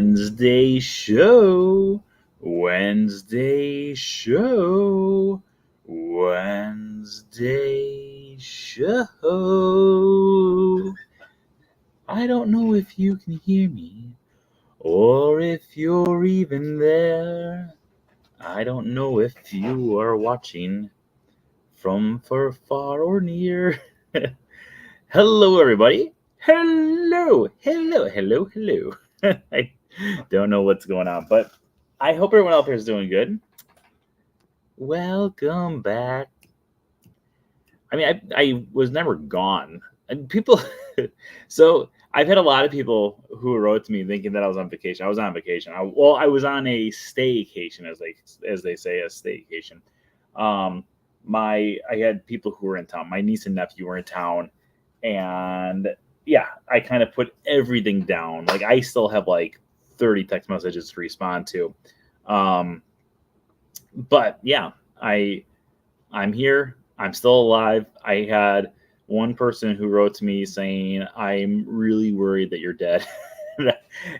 Wednesday show. Wednesday show. Wednesday show. I don't know if you can hear me or if you're even there. I don't know if you are watching from far or near. Hello, everybody. Hello. I don't know what's going on, but I hope everyone out there is doing good. Welcome back. I mean, I was never gone. And people, so I've had a lot of people who wrote to me thinking that I was on vacation. I was on vacation. I was on a staycation, as they say, a staycation. I had people who were in town. My niece and nephew were in town, and yeah, I kind of put everything down. Like I still have like 30 text messages to respond to. But yeah, I'm here. I'm still alive. I had one person who wrote to me saying, I'm really worried that you're dead.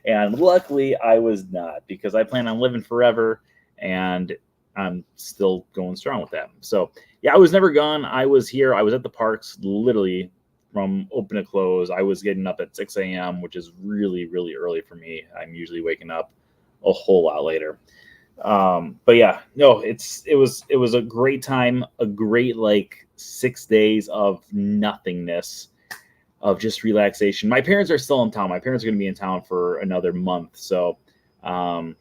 And luckily I was not, because I plan on living forever and I'm still going strong with that. So yeah, I was never gone. I was here. I was at the parks literally from open to close. I was getting up at 6 a.m., which is really, really early for me. I'm usually waking up a whole lot later. But yeah, no, it was a great time, a great like 6 days of nothingness, of just relaxation. My parents are still in town. My parents are going to be in town for another month. So, but I'm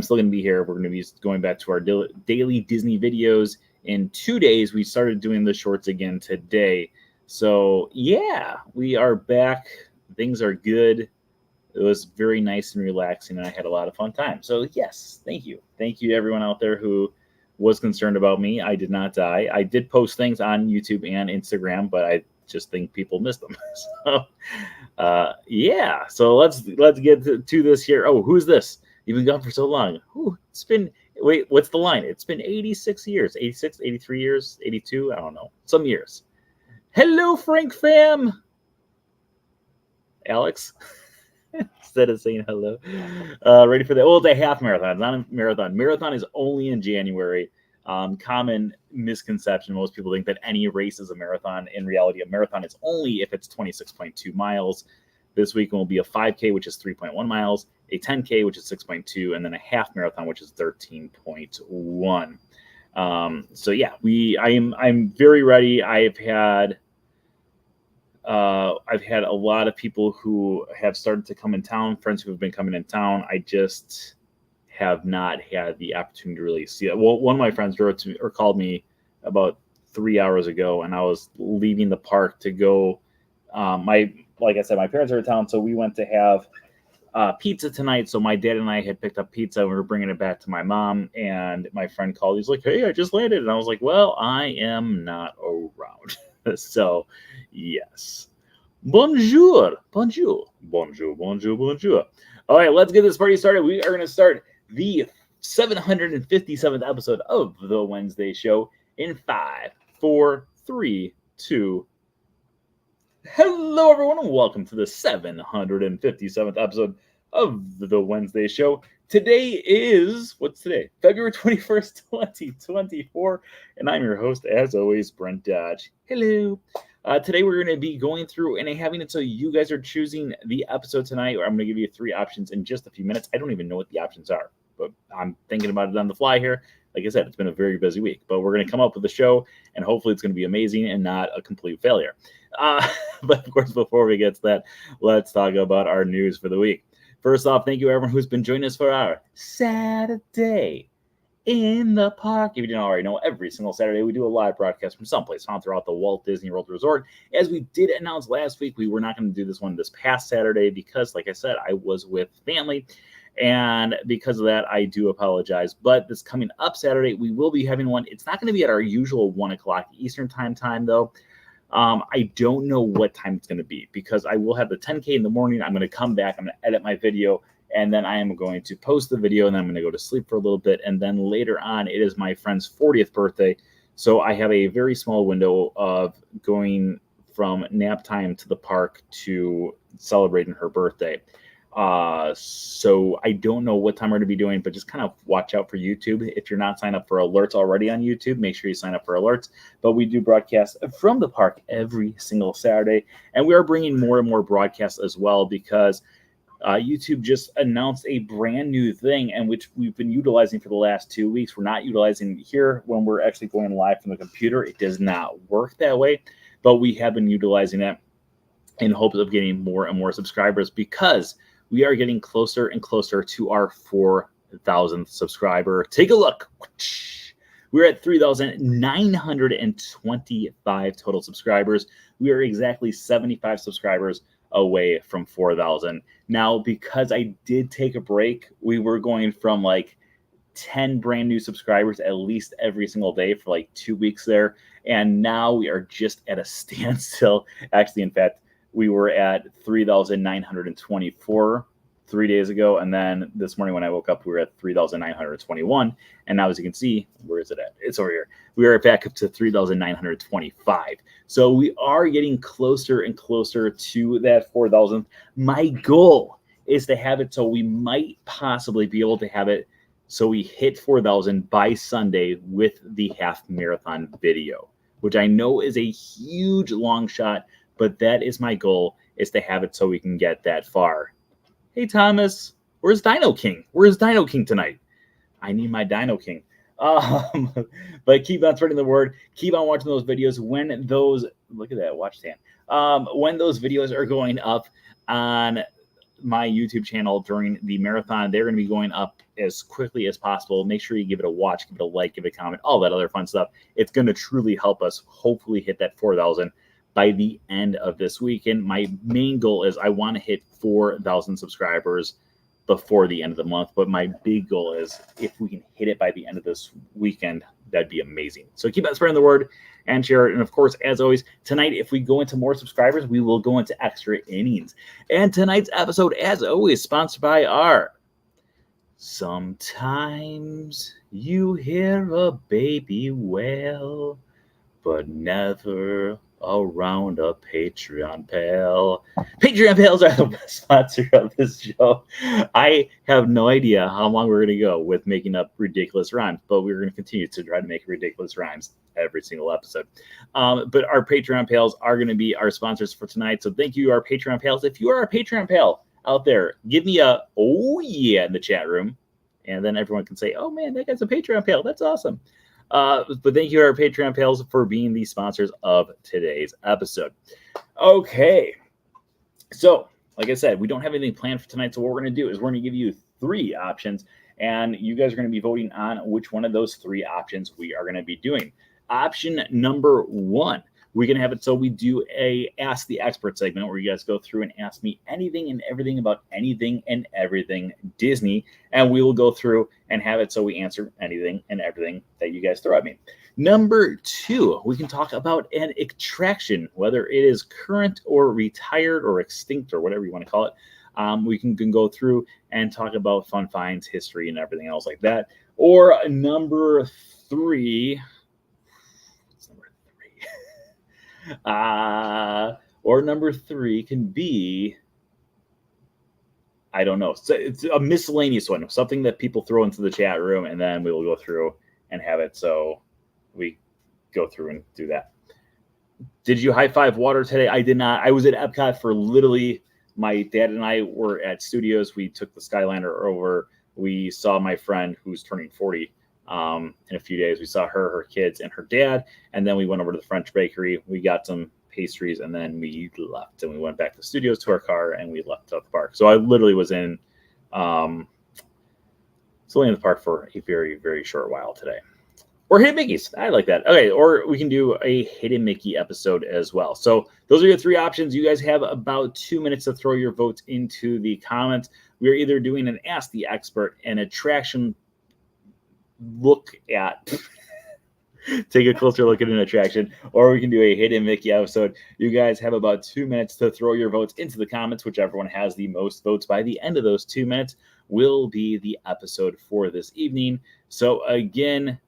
still going to be here. We're going to be going back to our daily Disney videos in 2 days. We started doing the shorts again today. So yeah, we are back. Things are good. It was very nice and relaxing, and I had a lot of fun time. So yes, thank you. Thank you to everyone out there who was concerned about me. I did not die. I did post things on YouTube and Instagram, but I just think people missed them. So yeah, so let's get to this here. Oh, who's this? You've been gone for so long. Ooh, it's been, wait, what's the line? It's been 86 years, 86, 83 years, 82, I don't know, some years. Hello, Frank fam. Alex. Instead of saying hello. Ready for the it's a half marathon. It's not a marathon. Marathon is only in January. Common misconception. Most people think that any race is a marathon. In reality, a marathon is only if it's 26.2 miles. This week will be a 5K, which is 3.1 miles, a 10K, which is 6.2, and then a half marathon, which is 13.1. So yeah, I'm very ready. I've had a lot of people who have started to come in town, friends who have been coming in town. I just have not had the opportunity to really see it. Well, one of my friends wrote to me or called me about 3 hours ago, and I was leaving the park to go. Like I said, my parents are in town, so we went to have pizza tonight. So my dad and I had picked up pizza. And we were bringing it back to my mom, and my friend called. He's like, "Hey, I just landed," and I was like, "Well, I am not around." So, yes. Bonjour. All right, let's get this party started. We are going to start the 757th episode of the Wednesday show in 5, 4, 3, 2. Hello, everyone, and welcome to the 757th episode of the Wednesday show. Today is, what's today? February 21st, 2024, and I'm your host, as always, Brent Dodge. Hello. Today we're going to be going through and having it so you guys are choosing the episode tonight. I'm going to give you 3 options in just a few minutes. I don't even know what the options are, but I'm thinking about it on the fly here. Like I said, it's been a very busy week, but we're going to come up with a show, and hopefully it's going to be amazing and not a complete failure. But of course, before we get to that, let's talk about our news for the week. First off, thank you everyone who's been joining us for our Saturday in the Park. If you didn't already know, every single Saturday we do a live broadcast from someplace found throughout the Walt Disney World Resort. As we did announce last week, we were not going to do this one this past Saturday because, like I said, I was with family. And because of that, I do apologize. But this coming up Saturday, we will be having one. It's not going to be at our usual 1 o'clock Eastern time, though. I don't know what time it's going to be because I will have the 10K in the morning. I'm going to come back. I'm going to edit my video, and then I am going to post the video, and then I'm going to go to sleep for a little bit. And then later on, it is my friend's 40th birthday. So I have a very small window of going from nap time to the park to celebrating her birthday. So I don't know what time we're going to be doing, but just kind of watch out for YouTube. If you're not signed up for alerts already on YouTube, make sure you sign up for alerts. But we do broadcast from the park every single Saturday, and we are bringing more and more broadcasts as well because YouTube just announced a brand new thing, and which we've been utilizing for the last 2 weeks. We're not utilizing here when we're actually going live from the computer. It does not work that way, but we have been utilizing it in hopes of getting more and more subscribers because we are getting closer and closer to our 4,000th subscriber. Take a look. We're at 3,925 total subscribers. We are exactly 75 subscribers away from 4,000. Now, because I did take a break, we were going from like 10 brand new subscribers at least every single day for like 2 weeks there. And now we are just at a standstill. Actually, in fact, we were at 3,924 3 days ago. And then this morning when I woke up, we were at 3,921. And now, as you can see, where is it at? It's over here. We are back up to 3,925. So we are getting closer and closer to that 4,000. My goal is to have it so we might possibly be able to have it so we hit 4,000 by Sunday with the half marathon video, which I know is a huge long shot, but that is my goal, is to have it so we can get that far. Hey, Thomas, where's Dino King? Where's Dino King tonight? I need my Dino King. But keep on spreading the word. Keep on watching those videos when those, look at that, watch Stan. When those videos are going up on my YouTube channel during the marathon, they're going to be going up as quickly as possible. Make sure you give it a watch, give it a like, give it a comment, all that other fun stuff. It's going to truly help us hopefully hit that 4,000 by the end of this week. And my main goal is I want to hit 4,000 subscribers before the end of the month. But my big goal is if we can hit it by the end of this weekend, that'd be amazing. So keep on spreading the word and share it. And of course, as always, tonight, if we go into more subscribers, we will go into extra innings. And tonight's episode, as always, sponsored by our Sometimes You Hear a Baby Wail, but never around a Patreon pal. Patreon pals are the best sponsor of this show. I have no idea how long we're going to go with making up ridiculous rhymes, but we're going to continue to try to make ridiculous rhymes every single episode. But our Patreon pals are going to be our sponsors for tonight. So thank you, our Patreon pals. If you are a Patreon pal out there, give me a oh yeah in the chat room, and then everyone can say, oh man, that guy's a Patreon pal. That's awesome. But thank you to our Patreon pals for being the sponsors of today's episode. Okay. So, like I said, we don't have anything planned for tonight. So what we're going to do is we're going to give you 3 options, and you guys are going to be voting on which one of those 3 options we are going to be doing. Option number 1, we're going to have it so we do a Ask the Expert segment where you guys go through and ask me anything and everything about anything and everything Disney, and we will go through and have it so we answer anything and everything that you guys throw at me. Number 2, we can talk about an attraction, whether it is current or retired or extinct or whatever you want to call it. We can go through and talk about fun finds, history, and everything else like that. Or number 3, or number 3 can be, I don't know. So it's a miscellaneous one, something that people throw into the chat room, and then we will go through and have it so we go through and do that. Did you high five water today? I did not. I was at Epcot for literally, my dad and I were at Studios. We took the Skyliner over. We saw my friend who's turning 40 in a few days. We saw her kids, and her dad, and then we went over to the French bakery. We got some pastries, and then we left, and we went back to the Studios to our car, and we left out the park. So I literally was in only in the park for a very, very short while today. Or Hidden Mickeys. I like that. Okay, or we can do a Hidden Mickey episode as well. So those are your 3 options. You guys have about 2 minutes to throw your votes into the comments. We are either doing an Ask the Expert, an attraction look at take a closer look at an attraction, or we can do a Hidden Mickey episode. You guys have about 2 minutes to throw your votes into the comments. Whichever one has the most votes by the end of those 2 minutes will be the episode for this evening. So again,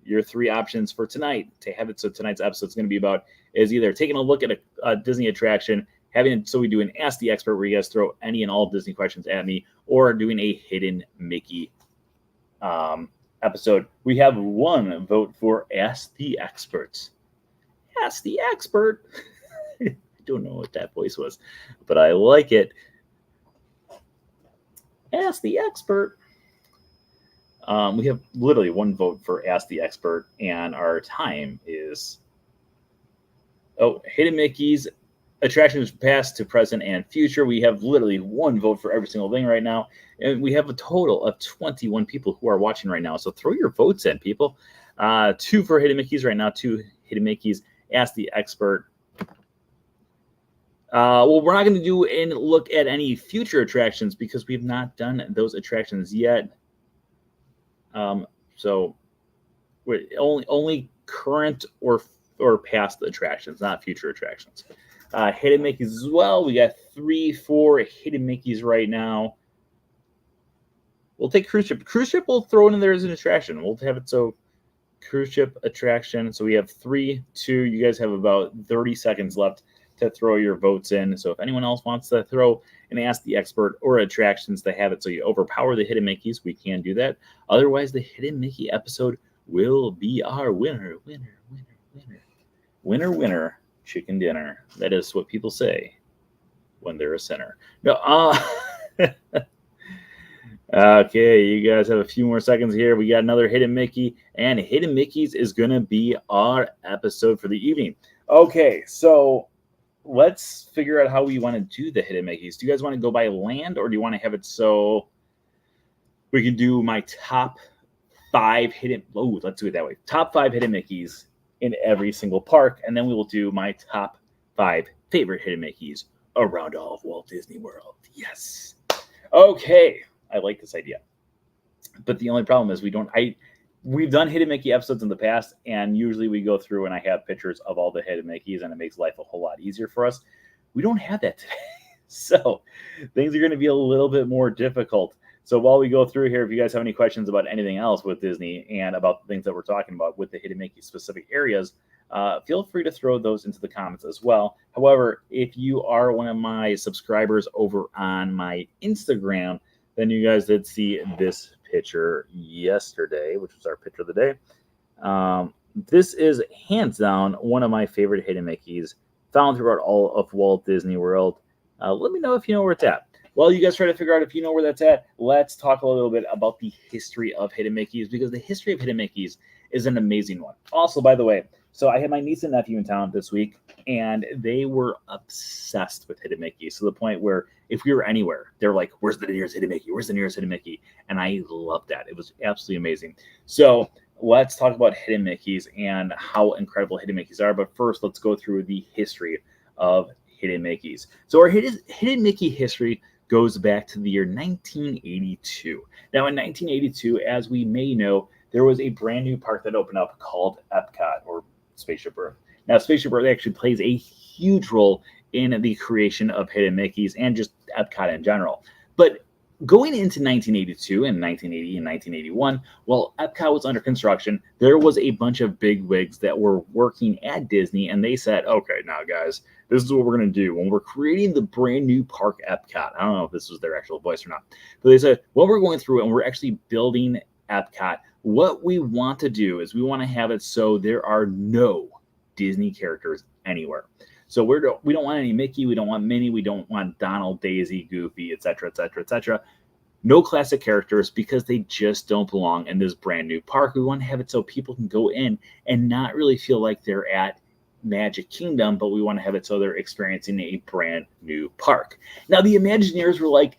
your 3 options for tonight to have it so tonight's episode is going to be about is either taking a look at a Disney attraction, having it so we do an Ask the Expert where you guys throw any and all Disney questions at me, or doing a Hidden Mickey episode. We have one vote for Ask the Experts. Ask the Expert. I don't know what that voice was, but I like it. Ask the Expert. We have literally one vote for Ask the Expert, and our time is Hidden Mickey's attractions past to present and future. We have literally one vote for every single thing right now, and we have a total of 21 people who are watching right now. So throw your votes in, people. 2 for Hidden Mickey's right now, 2 Hidden Mickey's. Ask the Expert. Well, we're not going to do and look at any future attractions because we've not done those attractions yet. So we're only current or past attractions, not future attractions. Hidden Mickey's as well. We got 3, 4 Hidden Mickey's right now. We'll take cruise ship. Cruise ship we'll throw it in there as an attraction. We'll have it so cruise ship attraction. So we have 3, 2. You guys have about 30 seconds left to throw your votes in. So if anyone else wants to throw and Ask the Expert or attractions to have it so you overpower the Hidden Mickeys, we can do that. Otherwise, the Hidden Mickey episode will be our winner. Winner, chicken dinner. That is what people say when they're a sinner. No, okay, you guys have a few more seconds here. We got another Hidden Mickey, and Hidden Mickey's is going to be our episode for the evening. Okay, so let's figure out how we want to do the Hidden Mickeys. Do you guys want to go by land, or do you want to have it so we can do my top 5 hidden... Oh, let's do it that way. Top 5 Hidden Mickeys in every single park, and then we will do my top 5 favorite Hidden Mickeys around all of Walt Disney World. Yes. Okay. I like this idea. But the only problem is we've done Hidden Mickey episodes in the past, and usually we go through and I have pictures of all the Hidden Mickeys, and it makes life a whole lot easier for us. We don't have that today. So things are going to be a little bit more difficult. So while we go through here, if you guys have any questions about anything else with Disney and about the things that we're talking about with the Hidden Mickey specific areas, feel free to throw those into the comments as well. However, if you are one of my subscribers over on my Instagram, then you guys did see this picture yesterday, which was our picture of the day. This is hands down one of my favorite Hidden Mickeys found throughout all of Walt Disney World. Let me know if you know where it's at. While you guys try to figure out if you know where that's at, let's talk a little bit about the history of Hidden Mickeys, because the history of Hidden Mickeys is an amazing one. Also, by the way, so I had my niece and nephew in town this week, and they were obsessed with Hidden Mickeys to the point where if we were anywhere, they're like, where's the nearest Hidden Mickey? Where's the nearest Hidden Mickey? And I loved that. It was absolutely amazing. So let's talk about Hidden Mickeys and how incredible Hidden Mickeys are. But first, let's go through the history of Hidden Mickeys. So our Hidden Mickey history goes back to the year 1982. Now, in 1982, as we may know, there was a brand new park that opened up called Epcot, or Spaceship Earth. Now, Spaceship Earth actually plays a huge role in the creation of Hidden Mickeys and just Epcot in general. But going into 1982 and 1980 and 1981, while Epcot was under construction, there was a bunch of bigwigs that were working at Disney, and they said, okay, now guys, this is what we're going to do. When we're creating the brand new park Epcot, I don't know if this was their actual voice or not, but they said, when we're going through and we're actually building Epcot, what we want to do is we want to have it so there are no Disney characters anywhere. So we don't want any Mickey, we don't want Minnie, we don't want Donald, Daisy, Goofy, etc., etc., etc. No classic characters because they just don't belong in this brand new park. We want to have it so people can go in and not really feel like they're at Magic Kingdom, but we want to have it so they're experiencing a brand new park. Now, the Imagineers were like,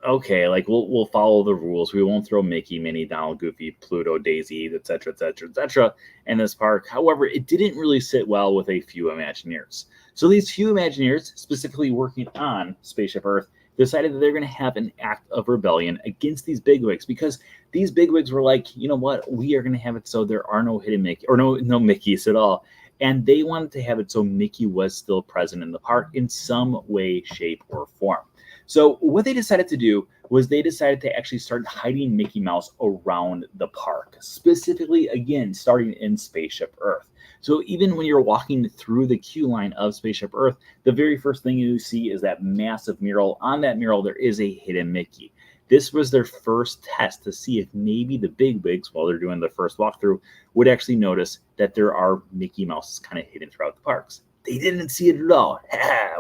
okay, like we'll follow the rules. We won't throw Mickey, Minnie, Donald, Goofy, Pluto, Daisy, etc., etc., etc. in this park. However, it didn't really sit well with a few Imagineers. So these few Imagineers, specifically working on Spaceship Earth, decided that they're going to have an act of rebellion against these bigwigs, because these bigwigs were like, you know what, we are going to have it so there are no Hidden Mickey or no Mickeys at all. And they wanted to have it so Mickey was still present in the park in some way, shape, or form. So what they decided to do was they decided to actually start hiding Mickey Mouse around the park, specifically, again, starting in Spaceship Earth. So even when you're walking through the queue line of Spaceship Earth, the very first thing you see is that massive mural. On that mural, there is a hidden Mickey. This was their first test to see if maybe the bigwigs, while they're doing the first walkthrough, would actually notice that there are Mickey Mouses kind of hidden throughout the parks. They didn't see it at all.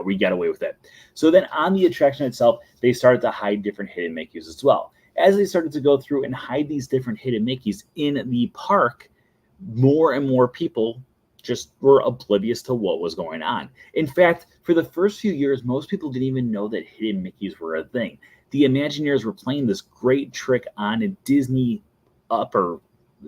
We got away with it. So then on the attraction itself, they started to hide different hidden Mickeys as well. As they started to go through and hide these different hidden Mickeys in the park, more and more people just were oblivious to what was going on. In fact, for the first few years, most people didn't even know that hidden Mickeys were a thing. The Imagineers were playing this great trick on a Disney upper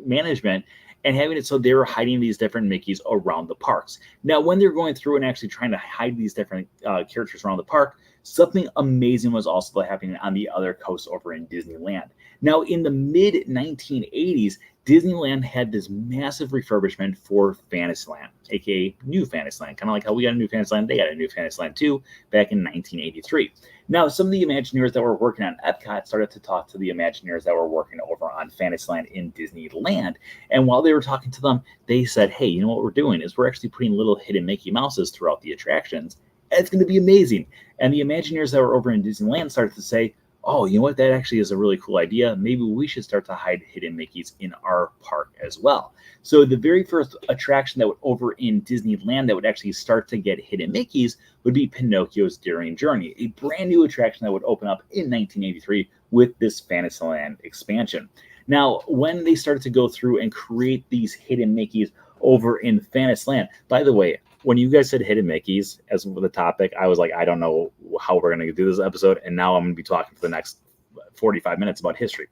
management and having it so they were hiding these different Mickeys around the parks. Now, when they're going through and actually trying to hide these different characters around the park, something amazing was also happening on the other coast over in Disneyland. Now, in the mid 1980s, Disneyland had this massive refurbishment for Fantasyland, aka New Fantasyland. Kind of like how we got a New Fantasyland, they got a New Fantasyland too back in 1983. Now, some of the Imagineers that were working on Epcot started to talk to the Imagineers that were working over on Fantasyland in Disneyland. And while they were talking to them, they said, hey, you know what we're doing is we're actually putting little hidden Mickey Mouses throughout the attractions. And it's going to be amazing. And the Imagineers that were over in Disneyland started to say, oh, you know what? That actually is a really cool idea. Maybe we should start to hide hidden Mickeys in our park as well. So the very first attraction that would over in Disneyland that would actually start to get hidden Mickeys would be Pinocchio's Daring Journey, a brand new attraction that would open up in 1983 with this Fantasyland expansion. Now, when they started to go through and create these hidden Mickeys over in Fantasyland, by the way, when you guys said hidden Mickeys as the topic, I was like, I don't know how we're going to do this episode. And now I'm going to be talking for the next 45 minutes about history.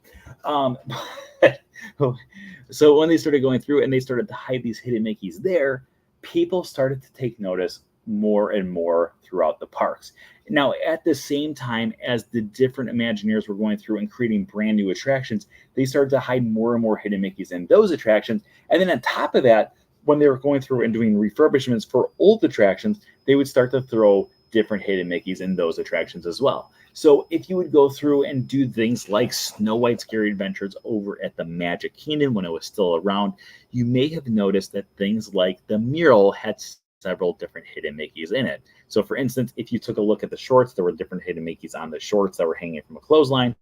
So when they started going through and they started to hide these hidden Mickeys there, people started to take notice more and more throughout the parks. Now, at the same time as the different Imagineers were going through and creating brand new attractions, they started to hide more and more hidden Mickeys in those attractions. And then on top of that, when they were going through and doing refurbishments for old attractions, they would start to throw different hidden Mickeys in those attractions as well. So if you would go through and do things like Snow White's Scary Adventures over at the Magic Kingdom when it was still around, you may have noticed that things like the mural had several different hidden Mickeys in it. So for instance, if you took a look at the shorts, there were different hidden Mickeys on the shorts that were hanging from a clothesline.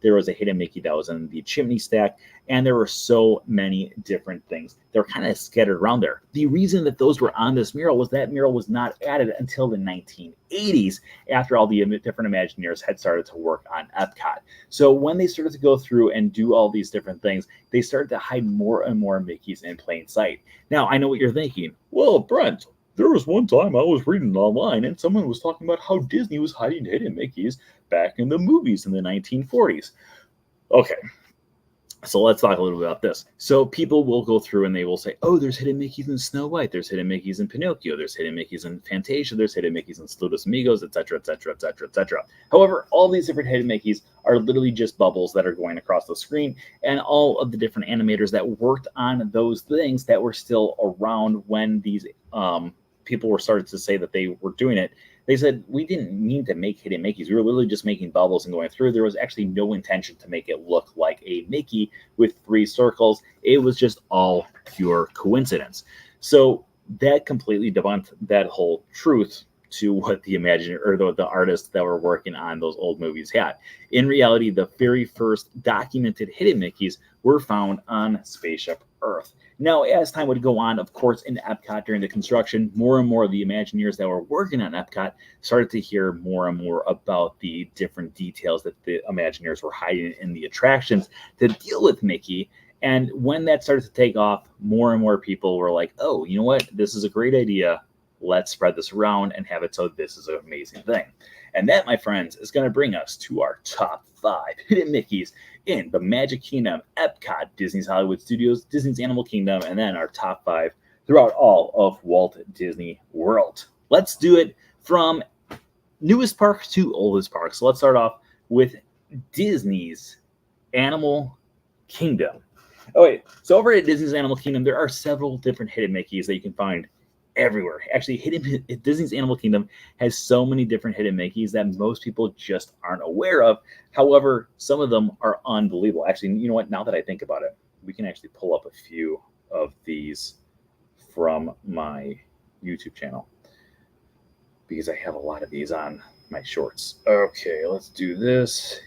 There was a hidden Mickey that was in the chimney stack, and there were so many different things. They were kind of scattered around there. The reason that those were on this mural was that mural was not added until the 1980s, after all the different Imagineers had started to work on Epcot. So when they started to go through and do all these different things, they started to hide more and more Mickeys in plain sight. Now, I know what you're thinking. Well, Brent, there was one time I was reading online and someone was talking about how Disney was hiding hidden Mickeys back in the movies in the 1940s. Okay, so let's talk a little bit about this. So people will go through and they will say, oh, there's hidden Mickeys in Snow White, there's hidden Mickeys in Pinocchio, there's hidden Mickeys in Fantasia, there's hidden Mickeys in Saludos Amigos, etc., etc., etc., etc. However, all these different hidden Mickeys are literally just bubbles that are going across the screen, and all of the different animators that worked on those things that were still around when these people were started to say that they were doing it, they said, we didn't mean to make hidden Mickeys. We were literally just making bubbles and going through. There was actually no intention to make it look like a Mickey with 3 circles. It was just all pure coincidence. So that completely debunked that whole truth to what the Imaginer or the artists that were working on those old movies had. In reality, the very first documented hidden Mickeys were found on Spaceship Earth. Now, as time would go on, of course, in Epcot during the construction, more and more of the Imagineers that were working on Epcot started to hear more and more about the different details that the Imagineers were hiding in the attractions to deal with Mickey. And when that started to take off, more and more people were like, oh, you know what? This is a great idea. Let's spread this around and have it so this is an amazing thing. And that, my friends, is going to bring us to our top 5 hidden Mickeys in the Magic Kingdom, Epcot, Disney's Hollywood Studios, Disney's Animal Kingdom, and then our top 5 throughout all of Walt Disney World. Let's do it from newest park to oldest park. So let's start off with Disney's Animal Kingdom. Oh, wait. So over at Disney's Animal Kingdom, there are several different hidden Mickeys that you can find everywhere. Actually, Disney's Animal Kingdom has so many different hidden Mickeys that most people just aren't aware of. However, some of them are unbelievable. Actually, you know what? Now that I think about it, we can actually pull up a few of these from my YouTube channel because I have a lot of these on my shorts. Okay, let's do this.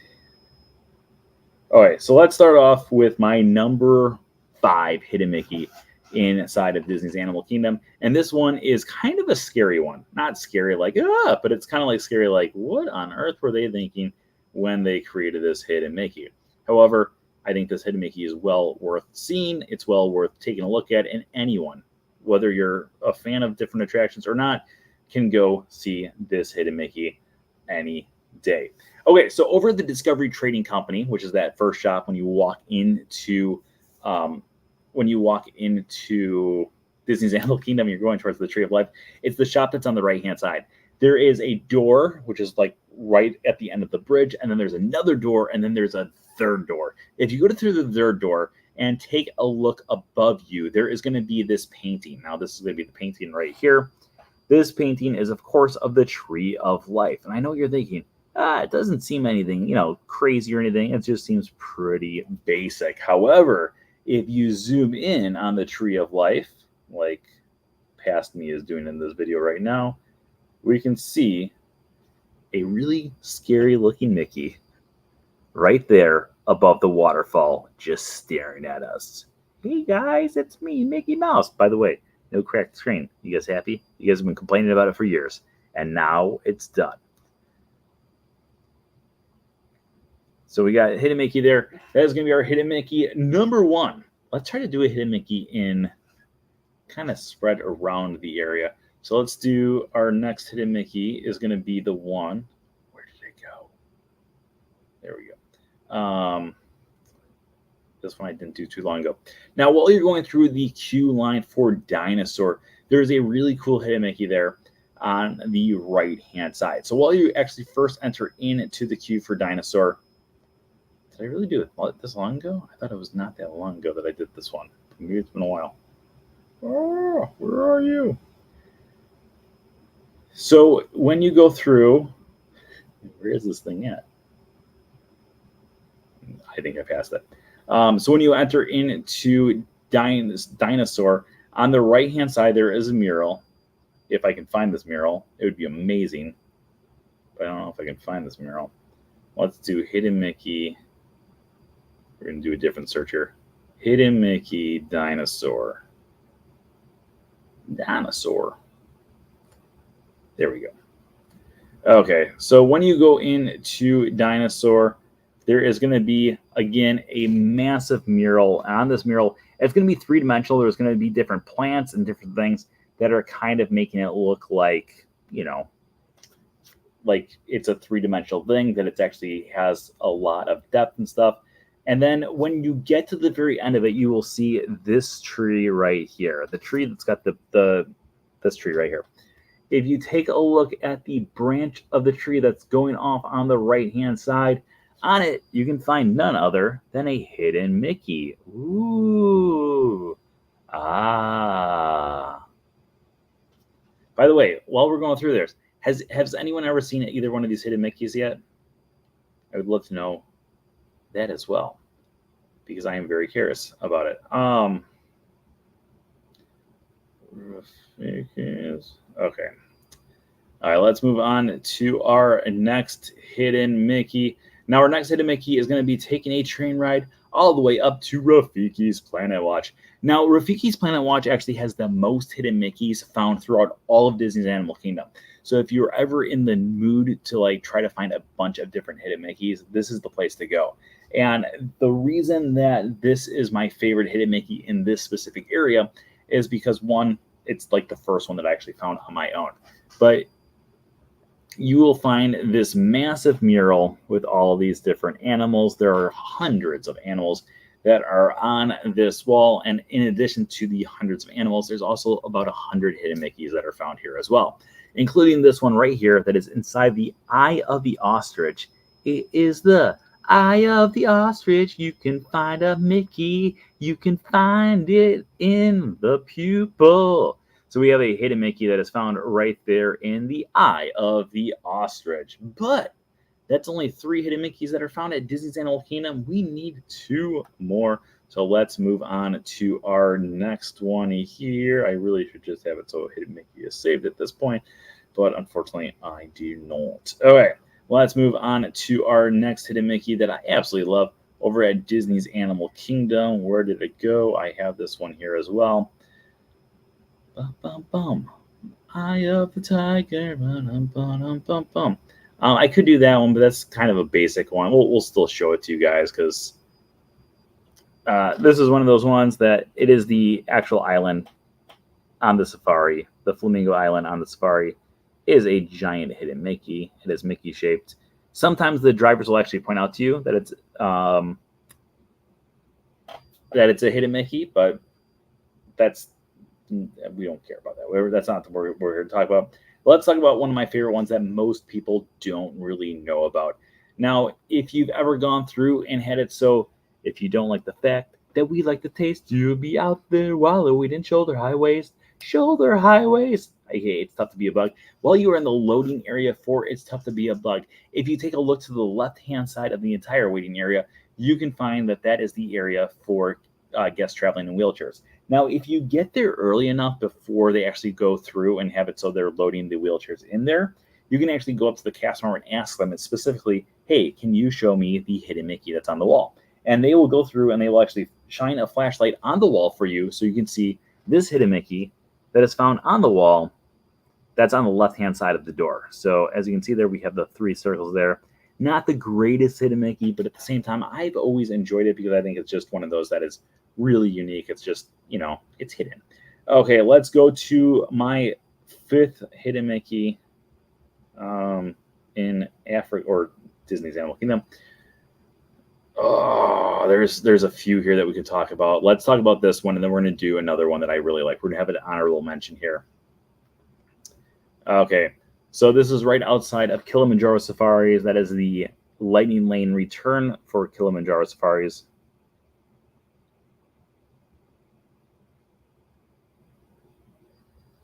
All right, so let's start off with my number 5 hidden Mickey inside of Disney's Animal Kingdom. And this one is kind of a scary one. Not scary like, but it's kind of like scary like, what on earth were they thinking when they created this hidden Mickey? However, I think this hidden Mickey is well worth seeing. It's well worth taking a look at, and anyone, whether you're a fan of different attractions or not, can go see this hidden Mickey any day. Okay, so over at the Discovery Trading Company, which is that first shop when you walk into Disney's Animal Kingdom, you're going towards the Tree of Life. It's the shop that's on the right-hand side. There is a door, which is like right at the end of the bridge, and then there's another door, and then there's a third door. If you go through the third door and take a look above you, there is going to be this painting. Now, this is going to be the painting right here. This painting is, of course, of the Tree of Life. And I know you're thinking, it doesn't seem anything, crazy or anything. It just seems pretty basic. However, if you zoom in on the Tree of Life, like past me is doing in this video right now, we can see a really scary looking Mickey right there above the waterfall, just staring at us. Hey guys, it's me, Mickey Mouse. By the way, no cracked screen. You guys happy? You guys have been complaining about it for years, and now it's done. So we got Hidden Mickey there. That is going to be our Hidden Mickey number 1. Let's try to do a Hidden Mickey in kind of spread around the area. So let's do our next Hidden Mickey is going to be the one. Where did it go? There we go. This one I didn't do too long ago. Now, while you're going through the queue line for Dinosaur, there's a really cool Hidden Mickey there on the right-hand side. So while you actually first enter into the queue for Dinosaur, did I really do it this long ago? I thought it was not that long ago that I did this one. Maybe it's been a while. Oh, where are you? So when you go through, where is this thing at? I think I passed it. So when you enter into Dinosaur, on the right-hand side, there is a mural. If I can find this mural, it would be amazing. But I don't know if I can find this mural. Let's do Hidden Mickey. We're going to do a different search here. Hidden Mickey Dinosaur. Dinosaur. There we go. Okay, so when you go into Dinosaur, there is going to be, again, a massive mural. On this mural, it's going to be three-dimensional. There's going to be different plants and different things that are kind of making it look like, like it's a three-dimensional thing, that it actually has a lot of depth and stuff. And then when you get to the very end of it, you will see this tree right here, the tree that's got this tree right here. If you take a look at the branch of the tree that's going off on the right-hand side, on it, you can find none other than a Hidden Mickey. Ooh. Ah. By the way, while we're going through this, has anyone ever seen either one of these Hidden Mickeys yet? I would love to know that as well, because I am very curious about it. Okay. All right, let's move on to our next Hidden Mickey. Now, our next Hidden Mickey is going to be taking a train ride all the way up to Rafiki's Planet Watch. Now, Rafiki's Planet Watch actually has the most Hidden Mickeys found throughout all of Disney's Animal Kingdom. So if you're ever in the mood to try to find a bunch of different Hidden Mickeys, this is the place to go. And the reason that this is my favorite Hidden Mickey in this specific area is because, one, it's like the first one that I actually found on my own. But you will find this massive mural with all these different animals. There are hundreds of animals that are on this wall. And in addition to the hundreds of animals, there's also about 100 Hidden Mickeys that are found here as well, including this one right here that is inside the eye of the ostrich. It is the eye of the ostrich. You can find a Mickey. You can find it in the pupil. So we have a Hidden Mickey that is found right there in the eye of the ostrich. But that's only 3 Hidden Mickeys that are found at Disney's Animal Kingdom. We need 2 more. So let's move on to our next one here. I really should just have it so Hidden Mickey is saved at this point, but unfortunately I do not. Okay, let's move on to our next Hidden Mickey that I absolutely love over at Disney's Animal Kingdom. Where did it go? I have this one here as well. Bum, bum, bum. Eye of the Tiger. Bum, bum, bum, bum. I could do that one, but that's kind of a basic one. We'll still show it to you guys because this is one of those ones that it is the actual island on the safari. The Flamingo Island on the safari is a giant Hidden Mickey. It is Mickey shaped. Sometimes the drivers will actually point out to you that it's a Hidden Mickey, but we don't care about that. That's not what we're here to talk about. Let's talk about one of my favorite ones that most people don't really know about. Now, if you've ever gone through and had it so, if you don't like the fact that we like to taste, you'll be out there wallowing in shoulder highways. Shoulder highways. Okay, it's tough to be a bug. While you are in the loading area for It's Tough to Be a Bug, if you take a look to the left-hand side of the entire waiting area, you can find that is the area for guests traveling in wheelchairs. Now, if you get there early enough before they actually go through and have it so they're loading the wheelchairs in there, you can actually go up to the cast member and ask them specifically, hey, can you show me the Hidden Mickey that's on the wall? And they will go through and they will actually shine a flashlight on the wall for you so you can see this Hidden Mickey that is found on the wall that's on the left-hand side of the door. So as you can see there, we have the 3 circles there. Not the greatest Hidden Mickey, but at the same time, I've always enjoyed it because I think it's just one of those that is really unique. It's just, it's hidden. Okay, let's go to my 5th Hidden Mickey in Africa or Disney's Animal Kingdom. Oh, there's a few here that we could talk about. Let's talk about this one, and then we're going to do another one that I really like. We're going to have an honorable mention here. Okay, so this is right outside of Kilimanjaro Safaris. That is the Lightning Lane return for Kilimanjaro Safaris.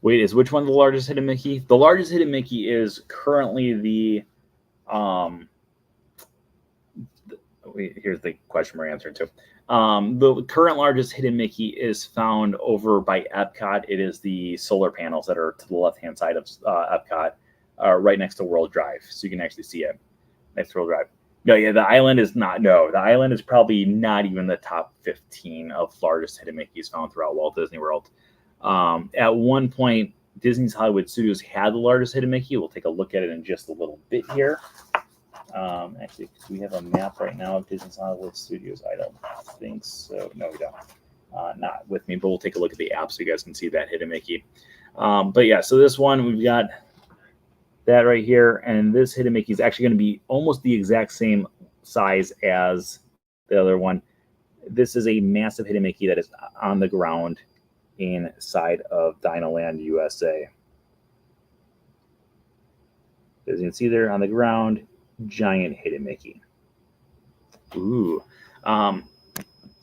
Wait, is which one the largest Hidden Mickey? The largest Hidden Mickey is currently the here's the question we're answering to. The current largest Hidden Mickey is found over by Epcot. It is the solar panels that are to the left-hand side of Epcot, right next to World Drive. So you can actually see it next to World Drive. No, yeah, the island is not. No, the island is probably not even the top 15 of largest Hidden Mickeys found throughout Walt Disney World. At one point, Disney's Hollywood Studios had the largest Hidden Mickey. We'll take a look at it in just a little bit here. Actually, because we have a map right now of Disney's Hollywood Studios. I don't think so. No, we don't. Not with me, but we'll take a look at the app so you guys can see that Hidden Mickey. But yeah, so this one, we've got that right here. And this Hidden Mickey is actually going to be almost the exact same size as the other one. This is a massive Hidden Mickey that is on the ground inside of Dinoland USA. As you can see there on the ground, giant Hidden Mickey. Ooh.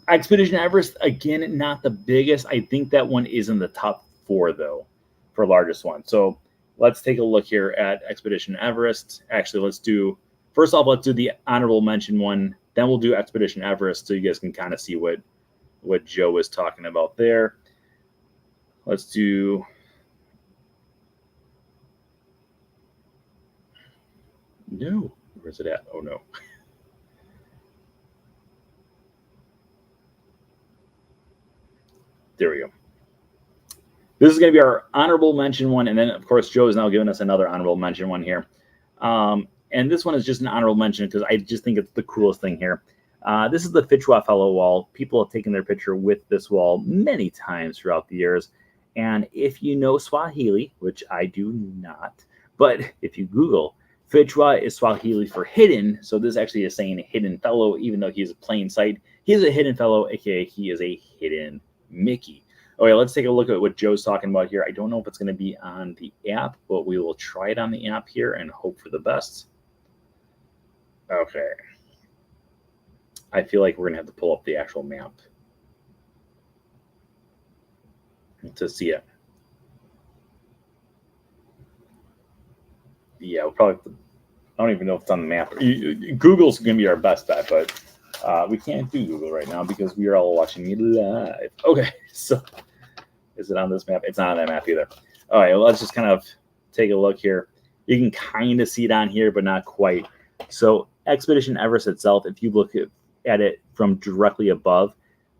Expedition Everest, again, not the biggest. I think that one is in the top 4, though, for largest one. So let's take a look here at Expedition Everest. Actually, first off, let's do the honorable mention one. Then we'll do Expedition Everest so you guys can kind of see what Joe was talking about there. Let's do... No. Where's it at? Oh, no. There we go. This is going to be our honorable mention one. And then, of course, Joe is now giving us another honorable mention one here. And this one is just an honorable mention because I just think it's the coolest thing here. This is the Fichwa Fellow Wall. People have taken their picture with this wall many times throughout the years. And if you know Swahili, which I do not, but if you Google, Fichwa is Swahili for hidden. So this actually is saying hidden fellow, even though he's a plain sight. He is a hidden fellow, aka he is a hidden Mickey. Okay, let's take a look at what Joe's talking about here. I don't know if it's going to be on the app, but we will try it on the app here and hope for the best. Okay. I feel like we're going to have to pull up the actual map to see it. Yeah, we'll probably have to, I don't even know if it's on the map. Google's going to be our best bet, but We can't do Google right now because we are all watching me live. Okay, so is it on this map? It's not on that map either. All right, well, let's just kind of take a look here. You can kind of see it on here, but not quite. So Expedition Everest itself, if you look at it from directly above,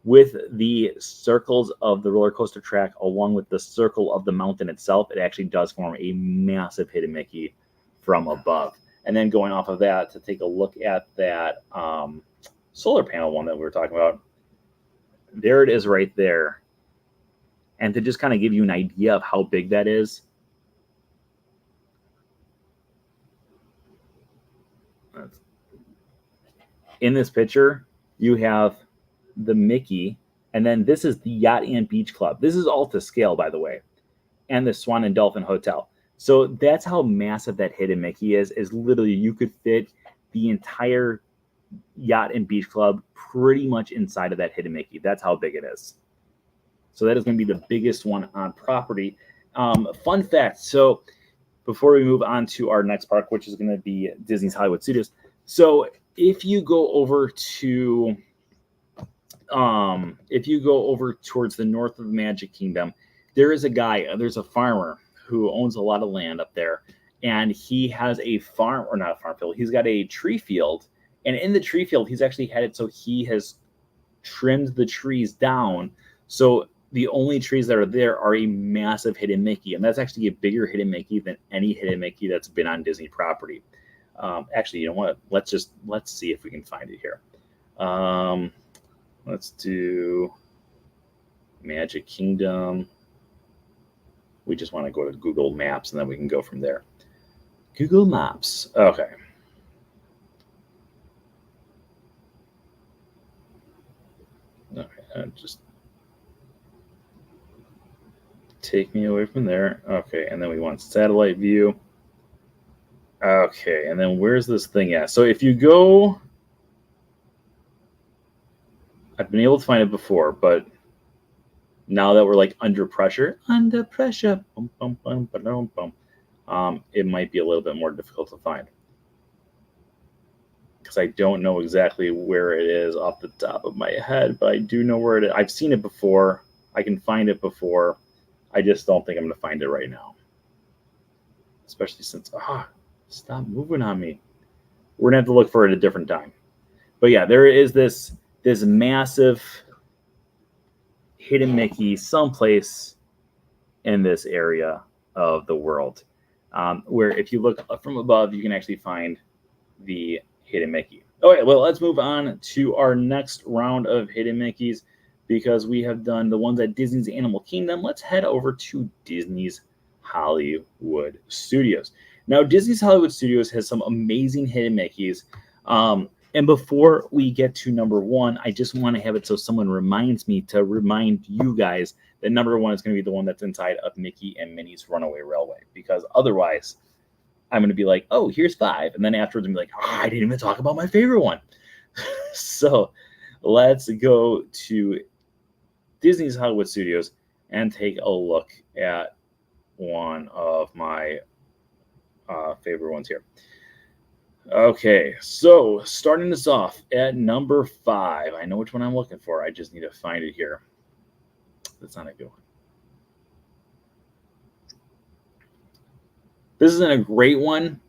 with the circles of the roller coaster track along with the circle of the mountain itself, it actually does form a massive hidden Mickey from above. And then going off of that to take a look at that solar panel one that we were talking about, there it is right there. And to just kind of give you an idea of how big that is, in this picture, you have the Mickey, and then this is the Yacht and Beach Club. This is all to scale, by the way, and the Swan and Dolphin Hotel. So that's how massive that hidden Mickey is literally you could fit the entire Yacht and Beach Club pretty much inside of that hidden Mickey. That's how big it is. So that is going to be the biggest one on property. Fun fact. So before we move on to our next park, which is going to be Disney's Hollywood Studios. So if you go over towards the north of the Magic Kingdom, there is a guy, there's a farmer who owns a lot of land up there, and he has a farm, or not a farm field, he's got a tree field, and in the tree field, he's actually had it so he has trimmed the trees down, so the only trees that are there are a massive hidden Mickey, and that's actually a bigger hidden Mickey than any hidden Mickey that's been on Disney property. Actually, you know what? Let's see if we can find it here. Let's do Magic Kingdom. We just want to go to Google Maps, and then we can go from there. Google Maps. Okay. Okay, just take me away from there. Okay, and then we want satellite view. Okay, and then where's this thing at? So if you go, I've been able to find it before, but now that we're like under pressure, it might be a little bit more difficult to find because I don't know exactly where it is off the top of my head, but I do know where it is. I've seen it before. I can find it before. I just don't think I'm going to find it right now, especially since, stop moving on me. We're going to have to look for it at a different time. But yeah, there is this massive hidden Mickey someplace in this area of the world, where if you look up from above, you can actually find the hidden Mickey. Okay, well, let's move on to our next round of hidden Mickeys because we have done the ones at Disney's Animal Kingdom. Let's head over to Disney's Hollywood Studios. Now, Disney's Hollywood Studios has some amazing hidden Mickeys. And before we get to number one, I just want to have it so someone reminds me to remind you guys that number one is going to be the one that's inside of Mickey and Minnie's Runaway Railway. Because otherwise, I'm going to be like, oh, here's 5. And then afterwards, I'm going to be like, I didn't even talk about my favorite one. So let's go to Disney's Hollywood Studios and take a look at one of my favorite ones here. Okay, so starting this off at number 5. I know which one I'm looking for. I just need to find it here. That's not a good one. This isn't a great one,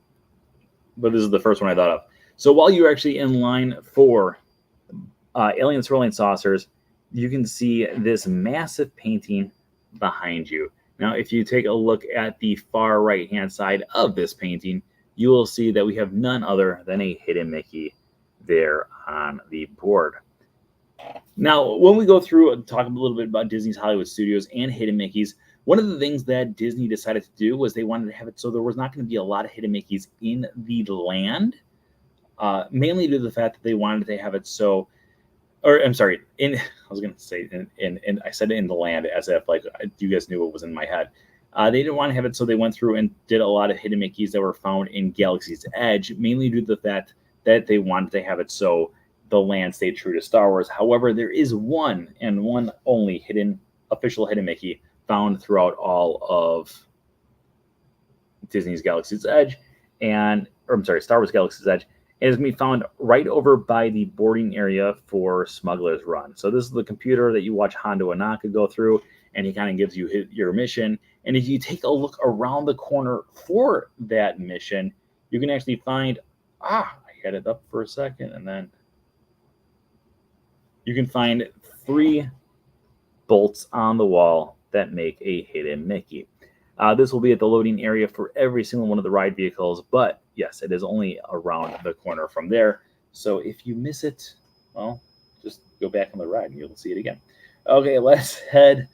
but this is the first one I thought of. So while you're actually in line for Alien Swirling Saucers, you can see this massive painting behind you. Now, if you take a look at the far right-hand side of this painting, you will see that we have none other than a hidden Mickey there on the board. Now, when we go through and talk a little bit about Disney's Hollywood Studios and hidden Mickeys, one of the things that Disney decided to do was they wanted to have it so there was not going to be a lot of hidden Mickeys in the land, mainly due to the fact that they wanted to have it so, or I'm sorry, I was going to say in I said in the land as if like you guys knew what was in my head. They didn't want to have it, so they went through and did a lot of hidden Mickeys that were found in Galaxy's Edge, mainly due to the fact that they wanted to have it so the land stayed true to Star Wars. However, there is one and one only official hidden Mickey found throughout all of Disney's Galaxy's Edge, Star Wars Galaxy's Edge, It is going to be found right over by the boarding area for Smuggler's Run. So this is the computer that you watch Hondo Anaka go through, and he kind of gives you your mission. And if you take a look around the corner for that mission, you can actually find, I had it up for a second, and then you can find 3 bolts on the wall that make a hidden Mickey. This will be at the loading area for every single one of the ride vehicles, but yes, it is only around the corner from there. So if you miss it, well, just go back on the ride and you'll see it again. Okay, let's head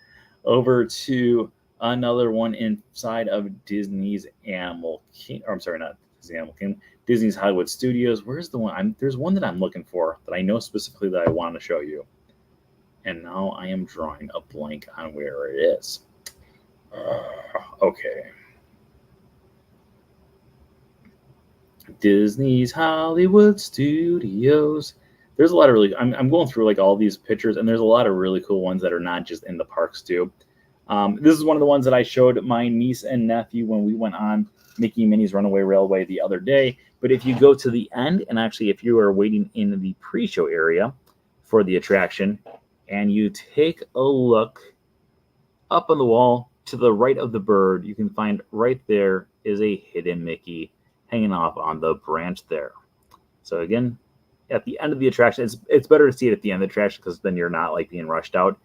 over to another one inside of Disney's Animal Kingdom. Or I'm sorry, not Disney Animal Kingdom. Disney's Hollywood Studios. Where's the one? There's one that I'm looking for that I know specifically that I want to show you. And now I am drawing a blank on where it is. Okay. Disney's Hollywood Studios. There's a lot of really, I'm going through like all these pictures, and there's a lot of really cool ones that are not just in the parks too. This is one of the ones that I showed my niece and nephew when we went on Mickey and Minnie's Runaway Railway the other day. But if you go to the end, and actually if you are waiting in the pre-show area for the attraction, and you take a look up on the wall to the right of the bird, you can find right there is a hidden Mickey hanging off on the branch there. So again, at the end of the attraction, it's better to see it at the end of the attraction because then you're not like being rushed out.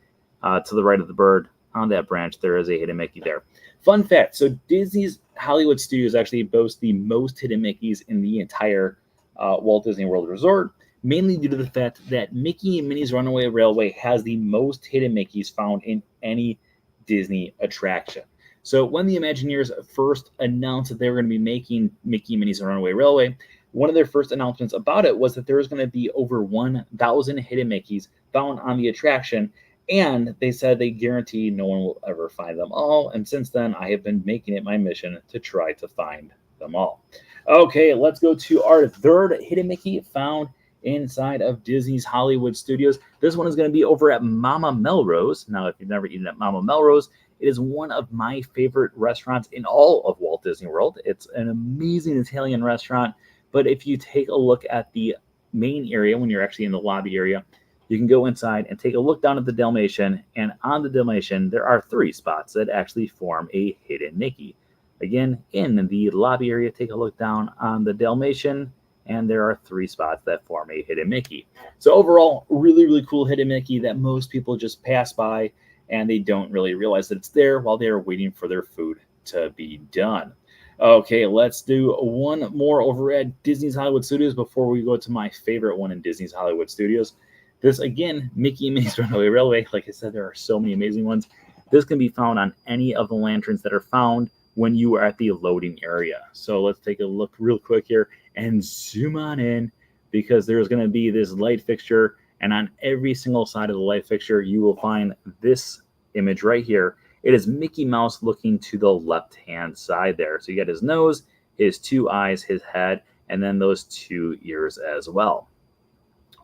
To the right of the bird on that branch, there is a hidden Mickey there. Fun fact, so Disney's Hollywood Studios actually boasts the most hidden Mickeys in the entire Walt Disney World Resort, mainly due to the fact that Mickey and Minnie's Runaway Railway has the most hidden Mickeys found in any Disney attraction. So when the Imagineers first announced that they were going to be making Mickey and Minnie's Runaway Railway, one of their first announcements about it was that there was going to be over 1,000 hidden Mickeys found on the attraction, and they said they guarantee no one will ever find them all. And since then, I have been making it my mission to try to find them all. Okay, let's go to our third hidden Mickey found inside of Disney's Hollywood Studios. This one is going to be over at Mama Melrose. Now, if you've never eaten at Mama Melrose, it is one of my favorite restaurants in all of Walt Disney World. It's an amazing Italian restaurant, but if you take a look at the main area, when you're actually in the lobby area, you can go inside and take a look down at the Dalmatian, and on the Dalmatian, there are 3 spots that actually form a hidden Mickey. Again, in the lobby area, take a look down on the Dalmatian, and there are 3 spots that form a hidden Mickey. So overall, really, really cool hidden Mickey that most people just pass by and they don't really realize that it's there while they are waiting for their food to be done. Okay, let's do one more over at Disney's Hollywood Studios before we go to my favorite one in Disney's Hollywood Studios. This, again, Mickey and Minnie's Runaway Railway. Like I said, there are so many amazing ones. This can be found on any of the lanterns that are found when you are at the loading area. So let's take a look real quick here and zoom on in, because there's going to be this light fixture, and on every single side of the light fixture you will find this image right here. It is Mickey Mouse looking to the left hand side there. So you got his nose, his 2 eyes, his head, and then those 2 ears as well.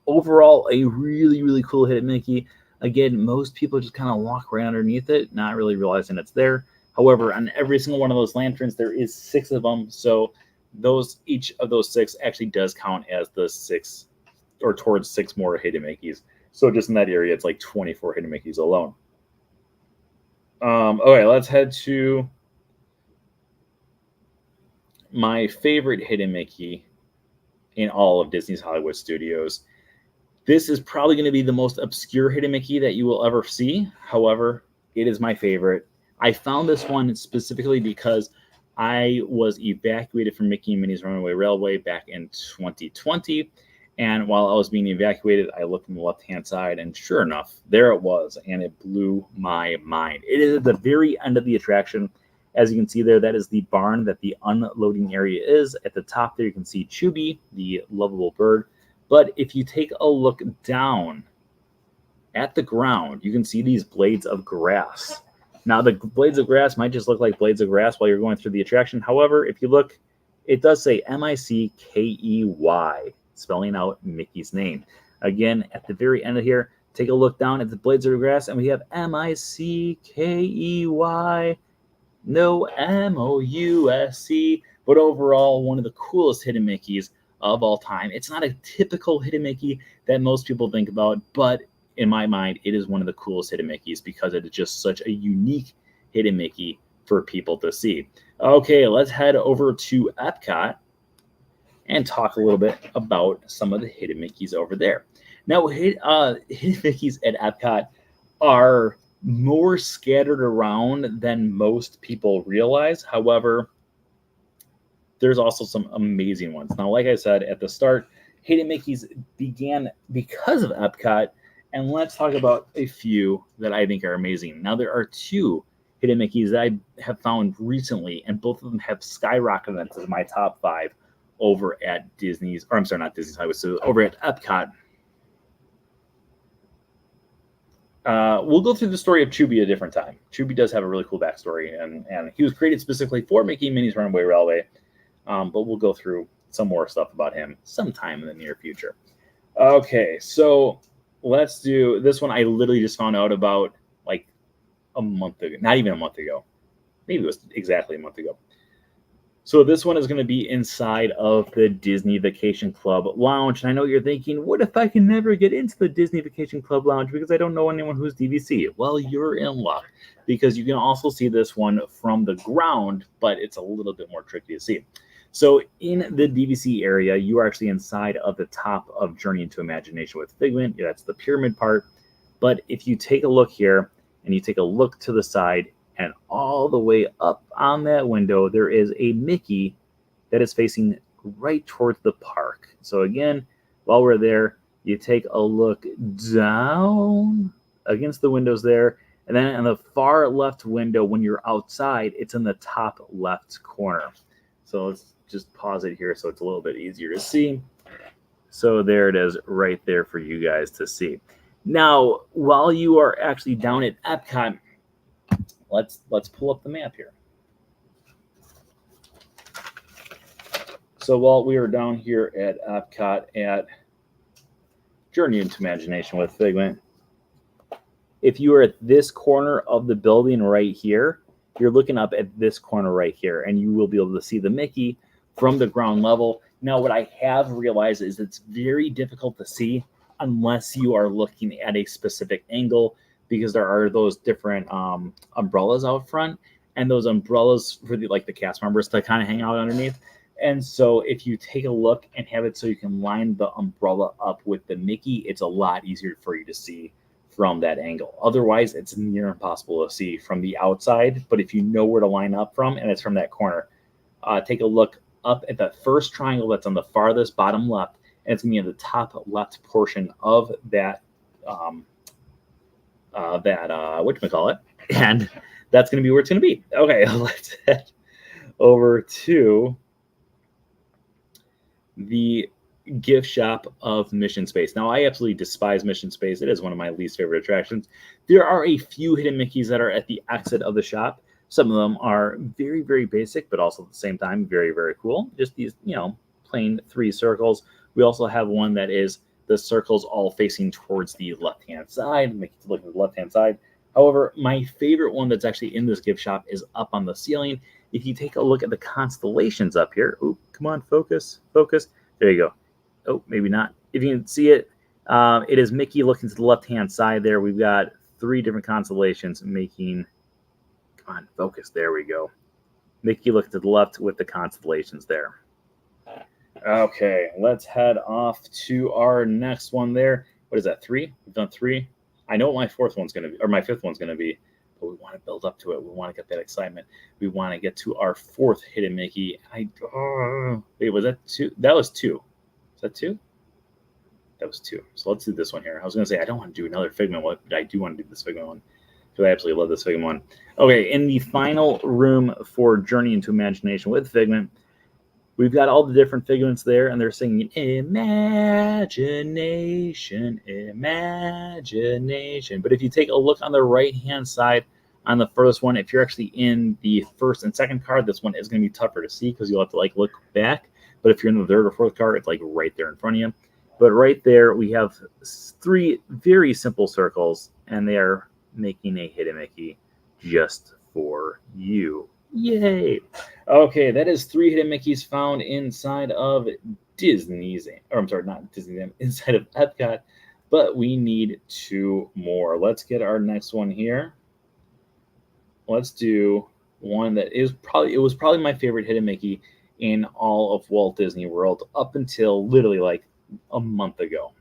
Overall, a really, really cool hidden Mickey. Again, most people just kind of walk right underneath it, not really realizing it's there. However, on every single one of those lanterns, there is 6 of them. So each of those 6 actually does count as the 6, or towards 6 more hidden Mickeys. So just in that area, it's like 24 hidden Mickeys alone. Okay, let's head to my favorite hidden Mickey in all of Disney's Hollywood Studios. This is probably going to be the most obscure hidden Mickey that you will ever see. However, it is my favorite. I found this one specifically because I was evacuated from Mickey and Minnie's Runaway Railway back in 2020. And while I was being evacuated, I looked on the left-hand side, and sure enough, there it was, and it blew my mind. It is at the very end of the attraction. As you can see there, that is the barn that the unloading area is. At the top there, you can see Chubby, the lovable bird. But if you take a look down at the ground, you can see these blades of grass. Now, the blades of grass might just look like blades of grass while you're going through the attraction. However, if you look, it does say Mickey, spelling out Mickey's name. Again, at the very end of here, take a look down at the blades of grass, and we have Mickey, no Mousc. But overall, one of the coolest hidden Mickeys of all time. It's not a typical hidden Mickey that most people think about, but in my mind, it is one of the coolest hidden Mickeys because it is just such a unique hidden Mickey for people to see. Okay, let's head over to Epcot and talk a little bit about some of the hidden Mickeys over there. Now, hidden Mickeys at Epcot are more scattered around than most people realize. However, there's also some amazing ones. Now, like I said at the start, hidden Mickeys began because of Epcot, and let's talk about a few that I think are amazing. Now, there are two hidden Mickeys that I have found recently, and both of them have skyrocketed into my top 5 over at Disney's, or I'm sorry, not Disney's Highway, so over at Epcot. We'll go through the story of Chubby a different time. Chubby does have a really cool backstory, and he was created specifically for Mickey and Minnie's Runaway Railway, but we'll go through some more stuff about him sometime in the near future. Okay, so let's do this one. I literally just found out about like a month ago, not even a month ago. Maybe it was exactly a month ago. So this one is going to be inside of the Disney Vacation Club Lounge. And I know you're thinking, what if I can never get into the Disney Vacation Club Lounge because I don't know anyone who's DVC? Well, you're in luck because you can also see this one from the ground, but it's a little bit more tricky to see. So in the DVC area, you are actually inside of the top of Journey into Imagination with Figment. Yeah, that's the pyramid part. But if you take a look here and you take a look to the side, and all the way up on that window, there is a Mickey that is facing right towards the park. So again, while we're there, you take a look down against the windows there. And then in the far left window, when you're outside, it's in the top left corner. So let's just pause it here so it's a little bit easier to see. So there it is right there for you guys to see. Now, while you are actually down at Epcot, let's pull up the map here. So while we are down here at Epcot at Journey into Imagination with Figment, if you are at this corner of the building right here, you're looking up at this corner right here, and you will be able to see the Mickey from the ground level. Now, what I have realized is it's very difficult to see unless you are looking at a specific angle, because there are those different umbrellas out front, and those umbrellas for the cast members to kind of hang out underneath. And so if you take a look and have it so you can line the umbrella up with the Mickey, it's a lot easier for you to see from that angle. Otherwise, it's near impossible to see from the outside. But if you know where to line up from, and it's from that corner, take a look up at the first triangle that's on the farthest bottom left, and it's going to be in the top left portion of that whatchamacallit, and that's going to be where it's going to be. Okay, let's head over to the gift shop of Mission Space. Now, I absolutely despise Mission Space. It is one of my least favorite attractions. There are a few hidden Mickeys that are at the exit of the shop. Some of them are very, very basic, but also at the same time, very, very cool. Just these, plain 3 circles. We also have one that is the circles all facing towards the left-hand side, make it look at the left-hand side. However, my favorite one that's actually in this gift shop is up on the ceiling. If you take a look at the constellations up here, oh, come on, focus. There you go. Oh, maybe not. If you can see it, it is Mickey looking to the left-hand side there. We've got 3 different constellations making, come on, focus. There we go. Mickey looking to the left with the constellations there. Okay, let's head off to our next one there. What is that, 3? We've done 3. I know what my 4th one's going to be, or my 5th one's going to be, but we want to build up to it. We want to get that excitement. We want to get to our 4th hidden Mickey. Wait, was that 2? That was 2. Is that 2? That was 2. So let's do this one here. I was going to say I don't want to do another Figment one, but I do want to do this Figment one because I absolutely love this Figment one. Okay, in the final room for Journey into Imagination with Figment, we've got all the different Figments there, and they're singing Imagination, Imagination. But if you take a look on the right-hand side on the first one, if you're actually in the first and second card, this one is going to be tougher to see because you'll have to look back. But if you're in the third or fourth card, it's right there in front of you. But right there, we have 3 very simple circles, and they are making a hidden Mickey just for you. Yay! Okay, that is 3 hidden Mickeys found inside of Disney's, or I'm sorry, not Disneyland, inside of Epcot, but we need two more. Let's get our next one here. Let's do one that was probably my favorite hidden Mickey in all of Walt Disney World up until literally like a month ago.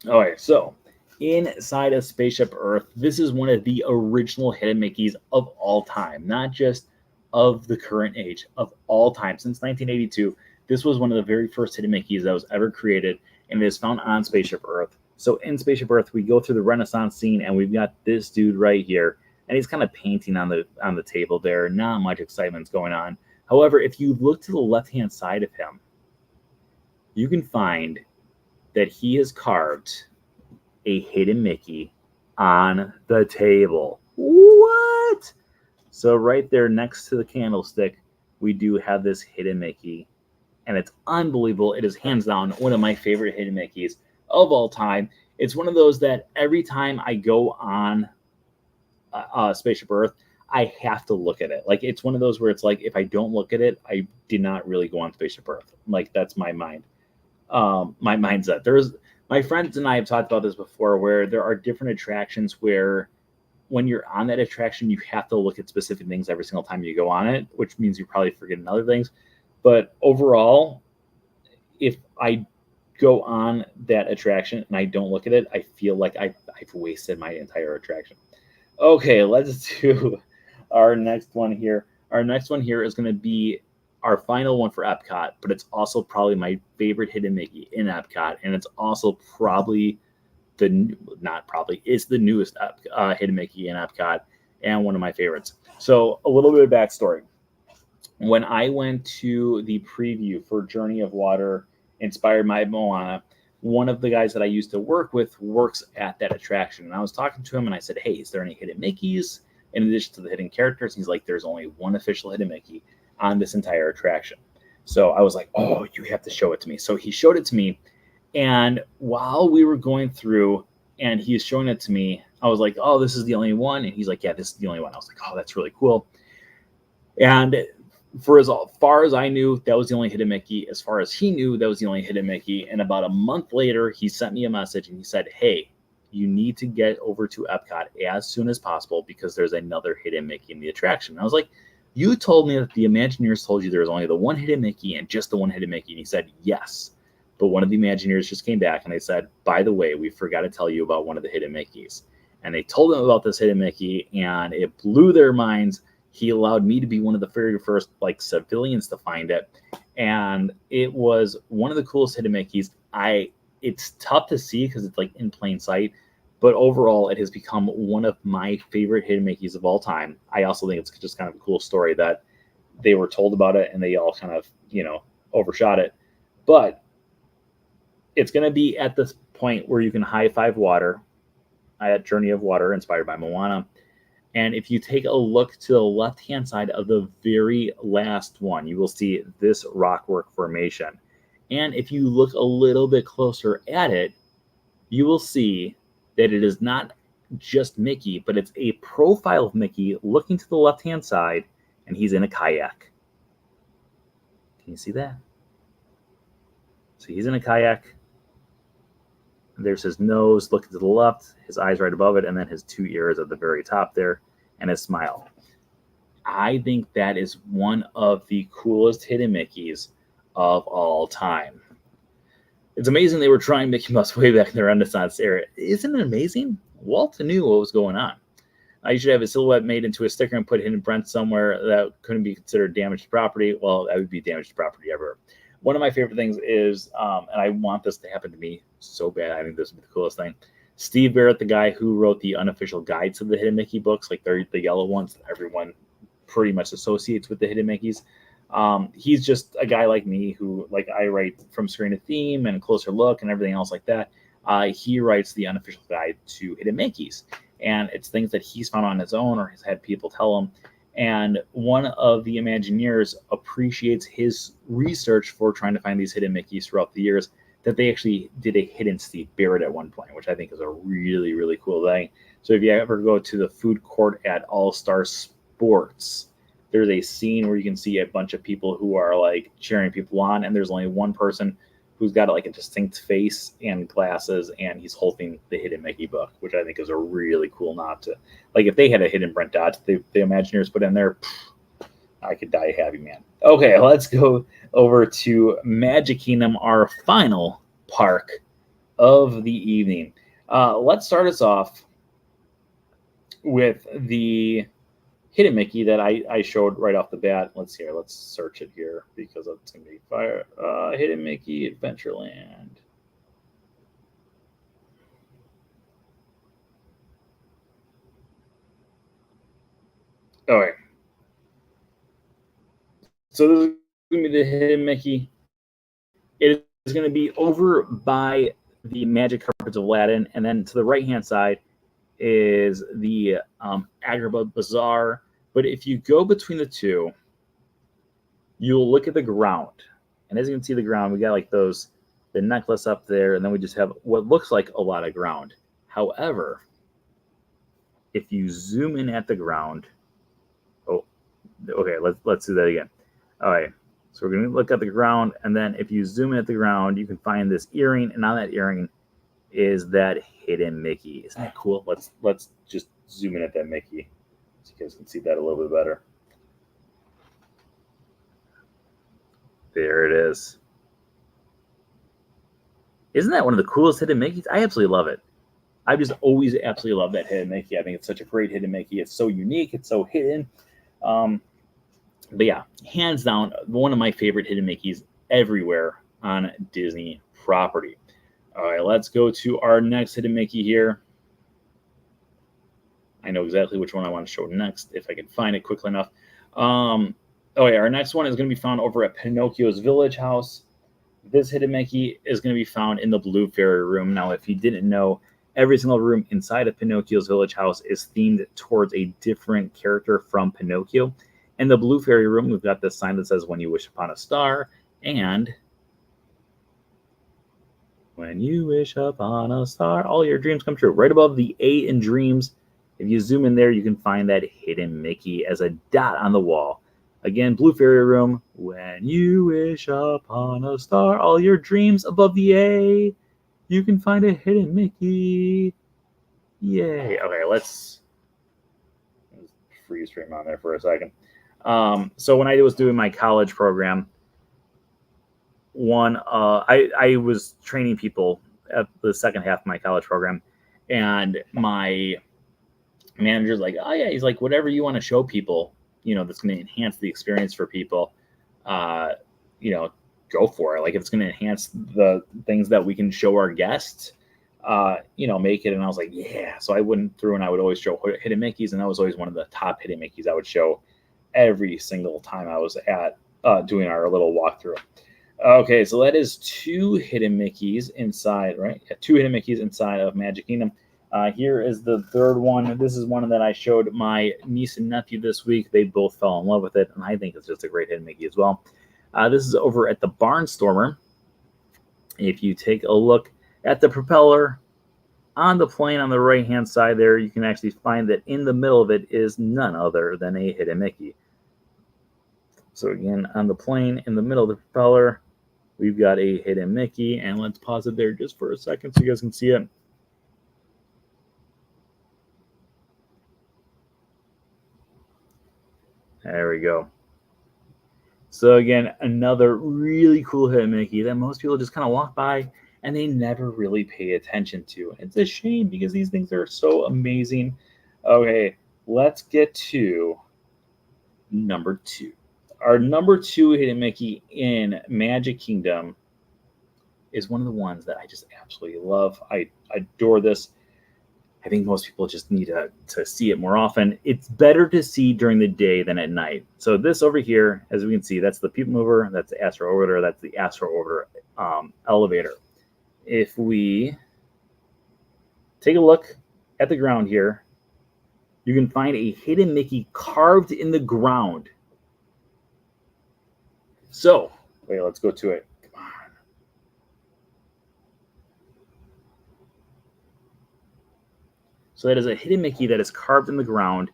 All right, so inside of Spaceship Earth, this is one of the original hidden Mickeys of all time, not just of the current age, of all time. Since 1982, this was one of the very first hidden Mickeys that was ever created, and it is found on Spaceship Earth. So in Spaceship Earth, we go through the Renaissance scene, and we've got this dude right here, and he's kind of painting on the table there. Not much excitement's going on. However, if you look to the left-hand side of him, you can find that he has carved a hidden Mickey on the table. What? So right there next to the candlestick, we do have this hidden Mickey, and it's unbelievable. It is hands down one of my favorite hidden Mickeys of all time. It's one of those that every time I go on Spaceship Earth, I have to look at it. Like, it's one of those where it's like, if I don't look at it, I did not really go on Spaceship Earth. Like, that's my mind. My mindset. My friends and I have talked about this before, where there are different attractions where when you're on that attraction, you have to look at specific things every single time you go on it, which means you're probably forgetting other things. But overall, if I go on that attraction and I don't look at it, I feel like I've wasted my entire attraction. Okay, let's do our next one here. Our next one here is going to be our final one for Epcot, but it's also probably my favorite hidden Mickey in Epcot, and it's also probably it's the newest hidden Mickey in Epcot, and one of my favorites. So a little bit of backstory. When I went to the preview for Journey of Water, inspired by Moana, one of the guys that I used to work with works at that attraction, and I was talking to him, and I said, "Hey, is there any hidden Mickeys in addition to the hidden characters?" He's like, "There's only one official hidden Mickey on this entire attraction." So I was like, "Oh, you have to show it to me." So he showed it to me, and while we were going through and he's showing it to me, I was like, "Oh, this is the only one," and he's like, "Yeah, this is the only one." I was like, "Oh, that's really cool." And for as far as I knew, that was the only hidden Mickey. As far as he knew, that was the only hidden Mickey. And about a month later, he sent me a message and he said, "Hey, you need to get over to Epcot as soon as possible because there's another hidden Mickey in the attraction." And I was like, "You told me that the Imagineers told you there was only the one hidden Mickey and just the one hidden Mickey." And he said, "Yes. But one of the Imagineers just came back and they said, by the way, we forgot to tell you about one of the hidden Mickeys." And they told them about this hidden Mickey, and it blew their minds. He allowed me to be one of the very first civilians to find it, and it was one of the coolest hidden Mickeys. It's tough to see because it's like in plain sight, but overall it has become one of my favorite hidden Mickeys of all time. I also think it's just kind of a cool story that they were told about it and they all kind of overshot it. But it's going to be at this point where you can high five water at Journey of Water, inspired by Moana. And if you take a look to the left-hand side of the very last one, you will see this rockwork formation. And if you look a little bit closer at it, you will see that it is not just Mickey, but it's a profile of Mickey looking to the left-hand side, and he's in a kayak. Can you see that? So he's in a kayak. There's his nose looking to the left, his eyes right above it, and then his two ears at the very top there, and his smile. I think that is one of the coolest hidden Mickeys of all time. It's amazing they were trying Mickey Mouse way back in the Renaissance era. Isn't it amazing? Walt knew what was going on. You should have a silhouette made into a sticker and put hidden Brent somewhere that couldn't be considered damaged property. Well, that would be damaged property ever. One of my favorite things is, and I want this to happen to me so bad, I think this would be the coolest thing. Steve Barrett, the guy who wrote the unofficial guides to the Hidden Mickey books, like the yellow ones that everyone pretty much associates with the Hidden Mickeys. He's just a guy like me who, like, I write from screen to theme and closer look and everything else like that. He writes the unofficial guide to Hidden Mickeys, and it's things that he's found on his own or has had people tell him. And one of the Imagineers appreciates his research for trying to find these hidden Mickeys throughout the years, that they actually did a hidden Steve Barrett at one point, which I think is a really, really cool thing. So if you ever go to the food court at All Star Sports, there's a scene where you can see a bunch of people who are like cheering people on, and there's only one person who's got like a distinct face and glasses, and he's holding the Hidden Mickey book, which I think is a really cool nod to, like, if they had a hidden Brent dot the Imagineers put in there, I could die a happy man. Okay, let's go over to Magic Kingdom, our final park of the evening. Let's start us off with the Hidden Mickey that I showed right off the bat. Let's see here. Let's search it here because it's going to be fire. Hidden Mickey Adventureland. All right. So this is going to be the Hidden Mickey. It is going to be over by the Magic Carpets of Aladdin, and then to the right-hand side is the Agrabah Bazaar. But if you go between the two, you'll look at the ground. And as you can see the ground, we got like the necklace up there, and then we just have what looks like a lot of ground. However, if you zoom in at the ground, oh, okay, let's do that again. All right, so we're gonna look at the ground, and then if you zoom in at the ground, you can find this earring, and on that earring is that Hidden Mickey. Isn't that cool? Let's just zoom in at that Mickey so you guys can see that a little bit better. There it is. Isn't that one of the coolest Hidden Mickeys? I absolutely love it. I've just always absolutely loved that Hidden Mickey. I think it's such a great Hidden Mickey. It's so unique. It's so hidden. But yeah, hands down, one of my favorite Hidden Mickeys everywhere on Disney property. All right, let's go to our next Hidden Mickey here. I know exactly which one I want to show next if I can find it quickly enough. Our next one is going to be found over at Pinocchio's Village House. This Hidden Mickey is going to be found in the Blue Fairy Room. Now, if you didn't know, every single room inside of Pinocchio's Village House is themed towards a different character from Pinocchio. In the Blue Fairy Room, we've got this sign that says, "When you wish upon a star," and "When you wish upon a star, all your dreams come true." Right above the A in dreams, if you zoom in there, you can find that Hidden Mickey as a dot on the wall. Again, Blue Fairy Room, "When you wish upon a star, all your dreams," above the A, you can find a Hidden Mickey. Yay. Okay, let's freeze frame on there for a second. So when I was doing my college program, I was training people at the second half of my college program, and my manager's like, "Oh yeah," he's like, "Whatever you want to show people, that's going to enhance the experience for people, uh, go for it. Like if it's going to enhance the things that we can show our guests, make it." And I was like, "Yeah." So I went through and I would always show Hidden Mickeys, and that was always one of the top Hidden Mickeys I would show every single time I was at doing our little walkthrough. Okay, so that is two Hidden Mickeys inside, right? Yeah, two Hidden Mickeys inside of Magic Kingdom. Here is the third one. This is one that I showed my niece and nephew this week. They both fell in love with it, and I think it's just a great Hidden Mickey as well. This is over at the Barnstormer. If you take a look at the propeller on the plane on the right-hand side there, you can actually find that in the middle of it is none other than a Hidden Mickey. So again, on the plane in the middle of the propeller, we've got a Hidden Mickey, and let's pause it there just for a second so you guys can see it. There we go. So again, another really cool Hidden Mickey that most people just kind of walk by and they never really pay attention to. It's a shame because these things are so amazing. Okay, let's get to number two. Our number two Hidden Mickey in Magic Kingdom is one of the ones that I just absolutely love. I adore this. I think most people just need to see it more often. It's better to see during the day than at night. So this over here, as we can see, that's the People Mover, that's the Astro Orbiter, that's the Astro Orbiter elevator. If we take a look at the ground here, you can find a Hidden Mickey carved in the ground. So, wait, let's go to it. Come on. So that is a Hidden Mickey that is carved in the ground.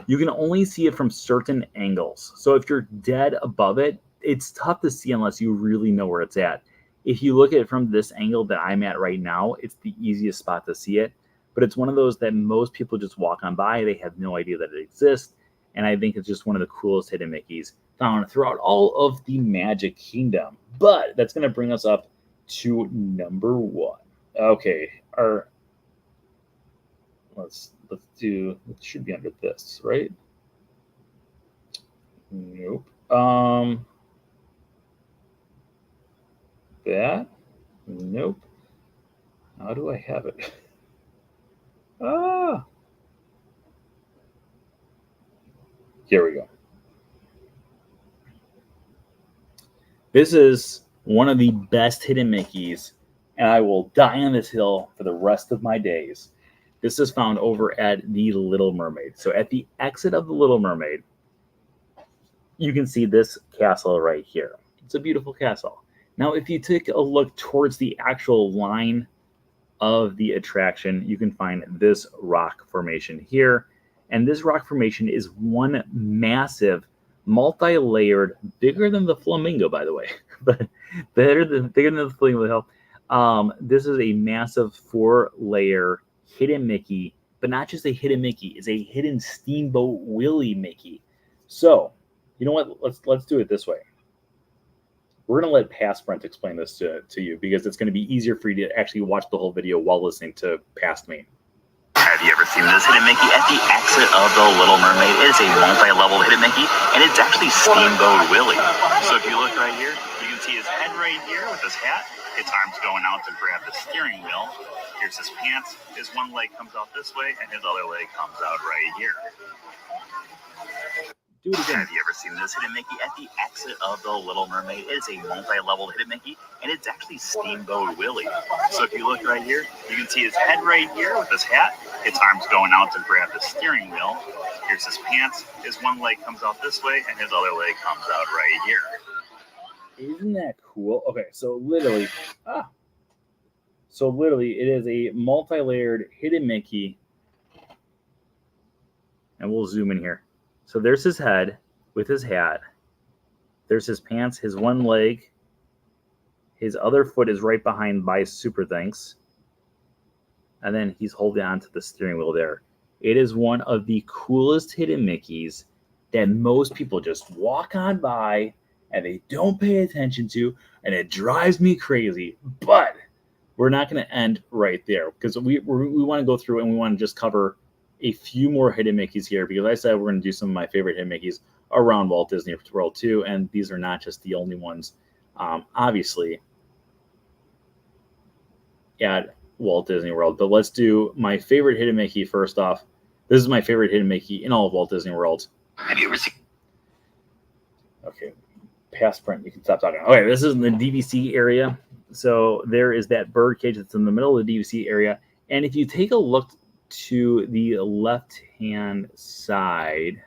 you can only see it from certain angles. So if you're dead above it, it's tough to see unless you really know where it's at. If you look at it from this angle that I'm at right now, it's the easiest spot to see it. But it's one of those that most people just walk on by. They have no idea that it exists. And I think it's just one of the coolest hidden Mickeys found throughout all of the Magic Kingdom. But that's going to bring us up to number one. Okay, let's do, it should be under this, right? Nope. That? Nope. How do I have it? Ah, here we go. This is one of the best hidden Mickeys, and I will die on this hill for the rest of my days. This is found over at the Little Mermaid. So at the exit of the Little Mermaid, you can see this castle right here. It's a beautiful castle. Now, if you take a look towards the actual line of the attraction, you can find this rock formation here. And this rock formation is one massive, multi-layered, bigger than the flamingo, by the way, but bigger than the flamingo. This is a massive 4-layer hidden Mickey, but not just a hidden Mickey, it's a hidden Steamboat Willie Mickey. So, you know what? Let's do it this way. We're going to let Past Brent explain this to you because it's going to be easier for you to actually watch the whole video while listening to Past me. Have you ever seen this hidden Mickey at the exit of the Little Mermaid? It is a multi-level hidden Mickey, and it's actually Steamboat Willie. So if you look right here, you can see his head right here with his hat. His arms going out to grab the steering wheel. Here's his pants. His one leg comes out this way, and his other leg comes out right here. Do it again. Have you ever seen this hidden Mickey at the exit of the Little Mermaid? It is a multi-level hidden Mickey, and it's actually Steamboat Willie. So if you look right here, you can see his head right here with his hat. His arms going out to grab the steering wheel. Here's his pants. His one leg comes out this way, and his other leg comes out right here. Isn't that cool? Okay, so literally, it is a multi-layered hidden Mickey, and we'll zoom in here. So there's his head with his hat. There's his pants, his one leg. His other foot is right behind by Super Thanks. And then he's holding on to the steering wheel there. It is one of the coolest hidden Mickeys that most people just walk on by and they don't pay attention to, and it drives me crazy. But we're not going to end right there because we want to go through and we want to just cover a few more hidden Mickeys here because I said we're going to do some of my favorite hidden Mickeys around Walt Disney World too, and these are not just the only ones, obviously, at Walt Disney World. But let's do my favorite hidden Mickey first off. This is my favorite hidden Mickey in all of Walt Disney World. Have you ever seen? Okay, Past Brent, you can stop talking. Okay, this is in the DVC area. So there is that bird cage that's in the middle of the DVC area, and if you take a look to the left-hand side,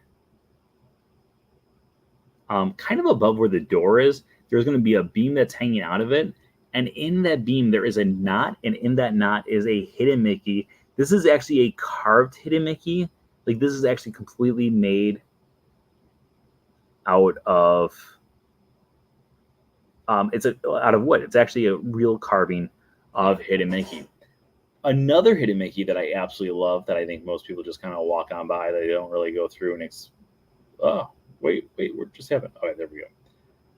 kind of above where the door is, there's going to be a beam that's hanging out of it. And in that beam, there is a knot. And in that knot is a hidden Mickey. This is actually a carved hidden Mickey. Like, this is actually completely made out of, out of wood. It's actually a real carving of hidden Mickey. Another hidden Mickey that I absolutely love that I think most people just kind of walk on by, that they don't really go through and wait, we're just having, all right, there we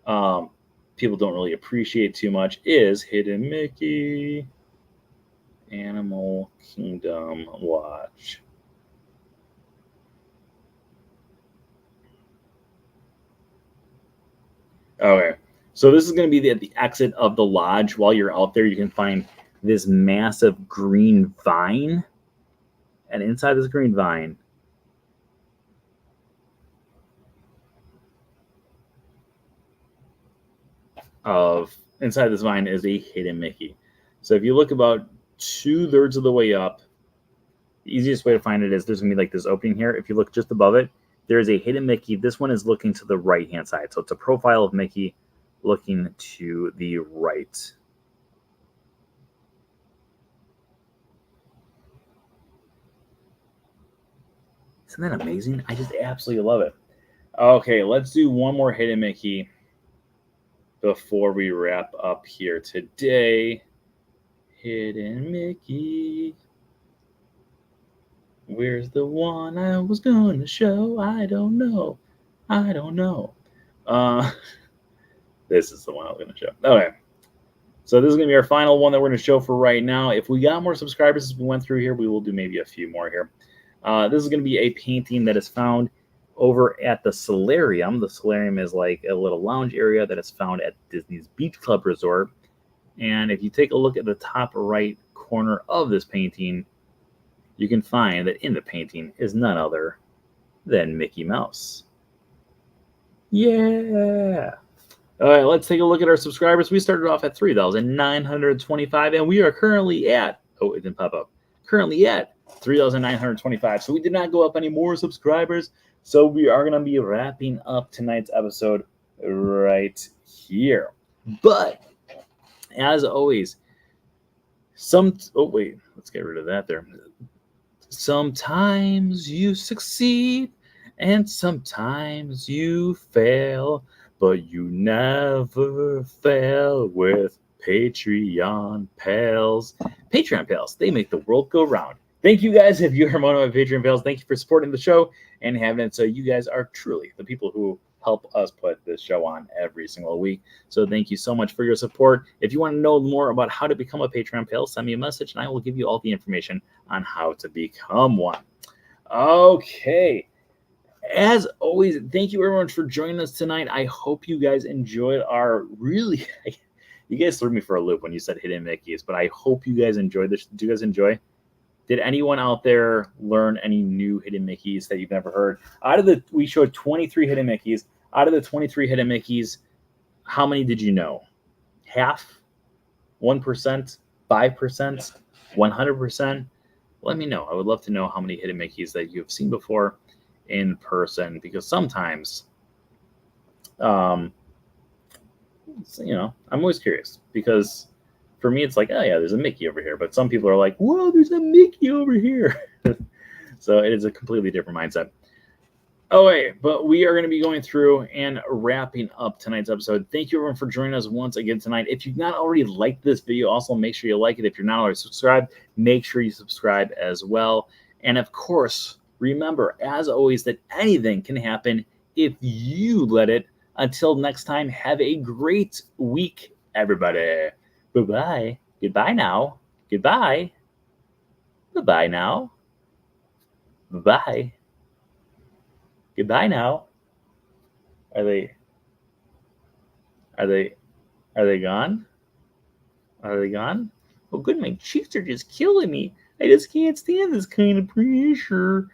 go. People don't really appreciate too much is Hidden Mickey Animal Kingdom Watch. Okay, so this is going to be at the exit of the lodge. While you're out there, you can find this massive green vine, and inside this green vine inside this vine is a hidden Mickey. So if you look about 2/3 of the way up, the easiest way to find it is there's gonna be like this opening here. If you look just above it, there is a hidden Mickey. This one is looking to the right hand side, so it's a profile of Mickey looking to the right. Isn't that amazing? I just absolutely love it. Okay, let's do one more Hidden Mickey before we wrap up here today. Hidden Mickey. Where's the one I was gonna show? I don't know. I don't know. This is the one I was gonna show. Okay. So this is gonna be our final one that we're gonna show for right now. If we got more subscribers as we went through here, we will do maybe a few more here. This is gonna be a painting that is found over at the Solarium. The Solarium is like a little lounge area that is found at Disney's Beach Club Resort. And if you take a look at the top right corner of this painting, you can find that in the painting is none other than Mickey Mouse. Yeah. All right, let's take a look at our subscribers. We started off at 3,925, and we are currently at, oh, it didn't pop up, currently at 3,925. So we did not go up any more subscribers. So we are going to be wrapping up tonight's episode right here. But as always, let's get rid of that there. Sometimes you succeed and sometimes you fail, but you never fail with Patreon pals. Patreon pals, they make the world go round. Thank you guys if you are one of my Patreon pals. Thank you for supporting the show and having it so you guys are truly the people who help us put this show on every single week. So thank you so much for your support. If you want to know more about how to become a Patreon pal, send me a message and I will give you all the information on how to become one. Okay. As always, thank you everyone for joining us tonight. I hope you guys enjoyed our really, you guys threw me for a loop when you said Hidden Mickeys, but I hope you guys enjoyed this. Did you guys enjoy? Did anyone out there learn any new Hidden Mickeys that you've never heard? We showed 23 Hidden Mickeys. Out of the 23 Hidden Mickeys, how many did you know? Half? 1%? 5%? 100%? Let me know. I would love to know how many Hidden Mickeys that you have seen before in person, because sometimes, I'm always curious, because for me, it's like, oh yeah, there's a Mickey over here. But some people are like, whoa, there's a Mickey over here. So it is a completely different mindset. Okay, but we are going to be going through and wrapping up tonight's episode. Thank you everyone for joining us once again tonight. If you've not already liked this video, also make sure you like it. If you're not already subscribed, make sure you subscribe as well. And of course, remember, as always, that anything can happen if you let it. Until next time, have a great week, everybody. Bye-bye. Goodbye now. Goodbye. Bye-bye now. Bye-bye. Goodbye now. Are they gone? Are they gone? Oh, good. My cheeks are just killing me. I just can't stand this kind of pressure.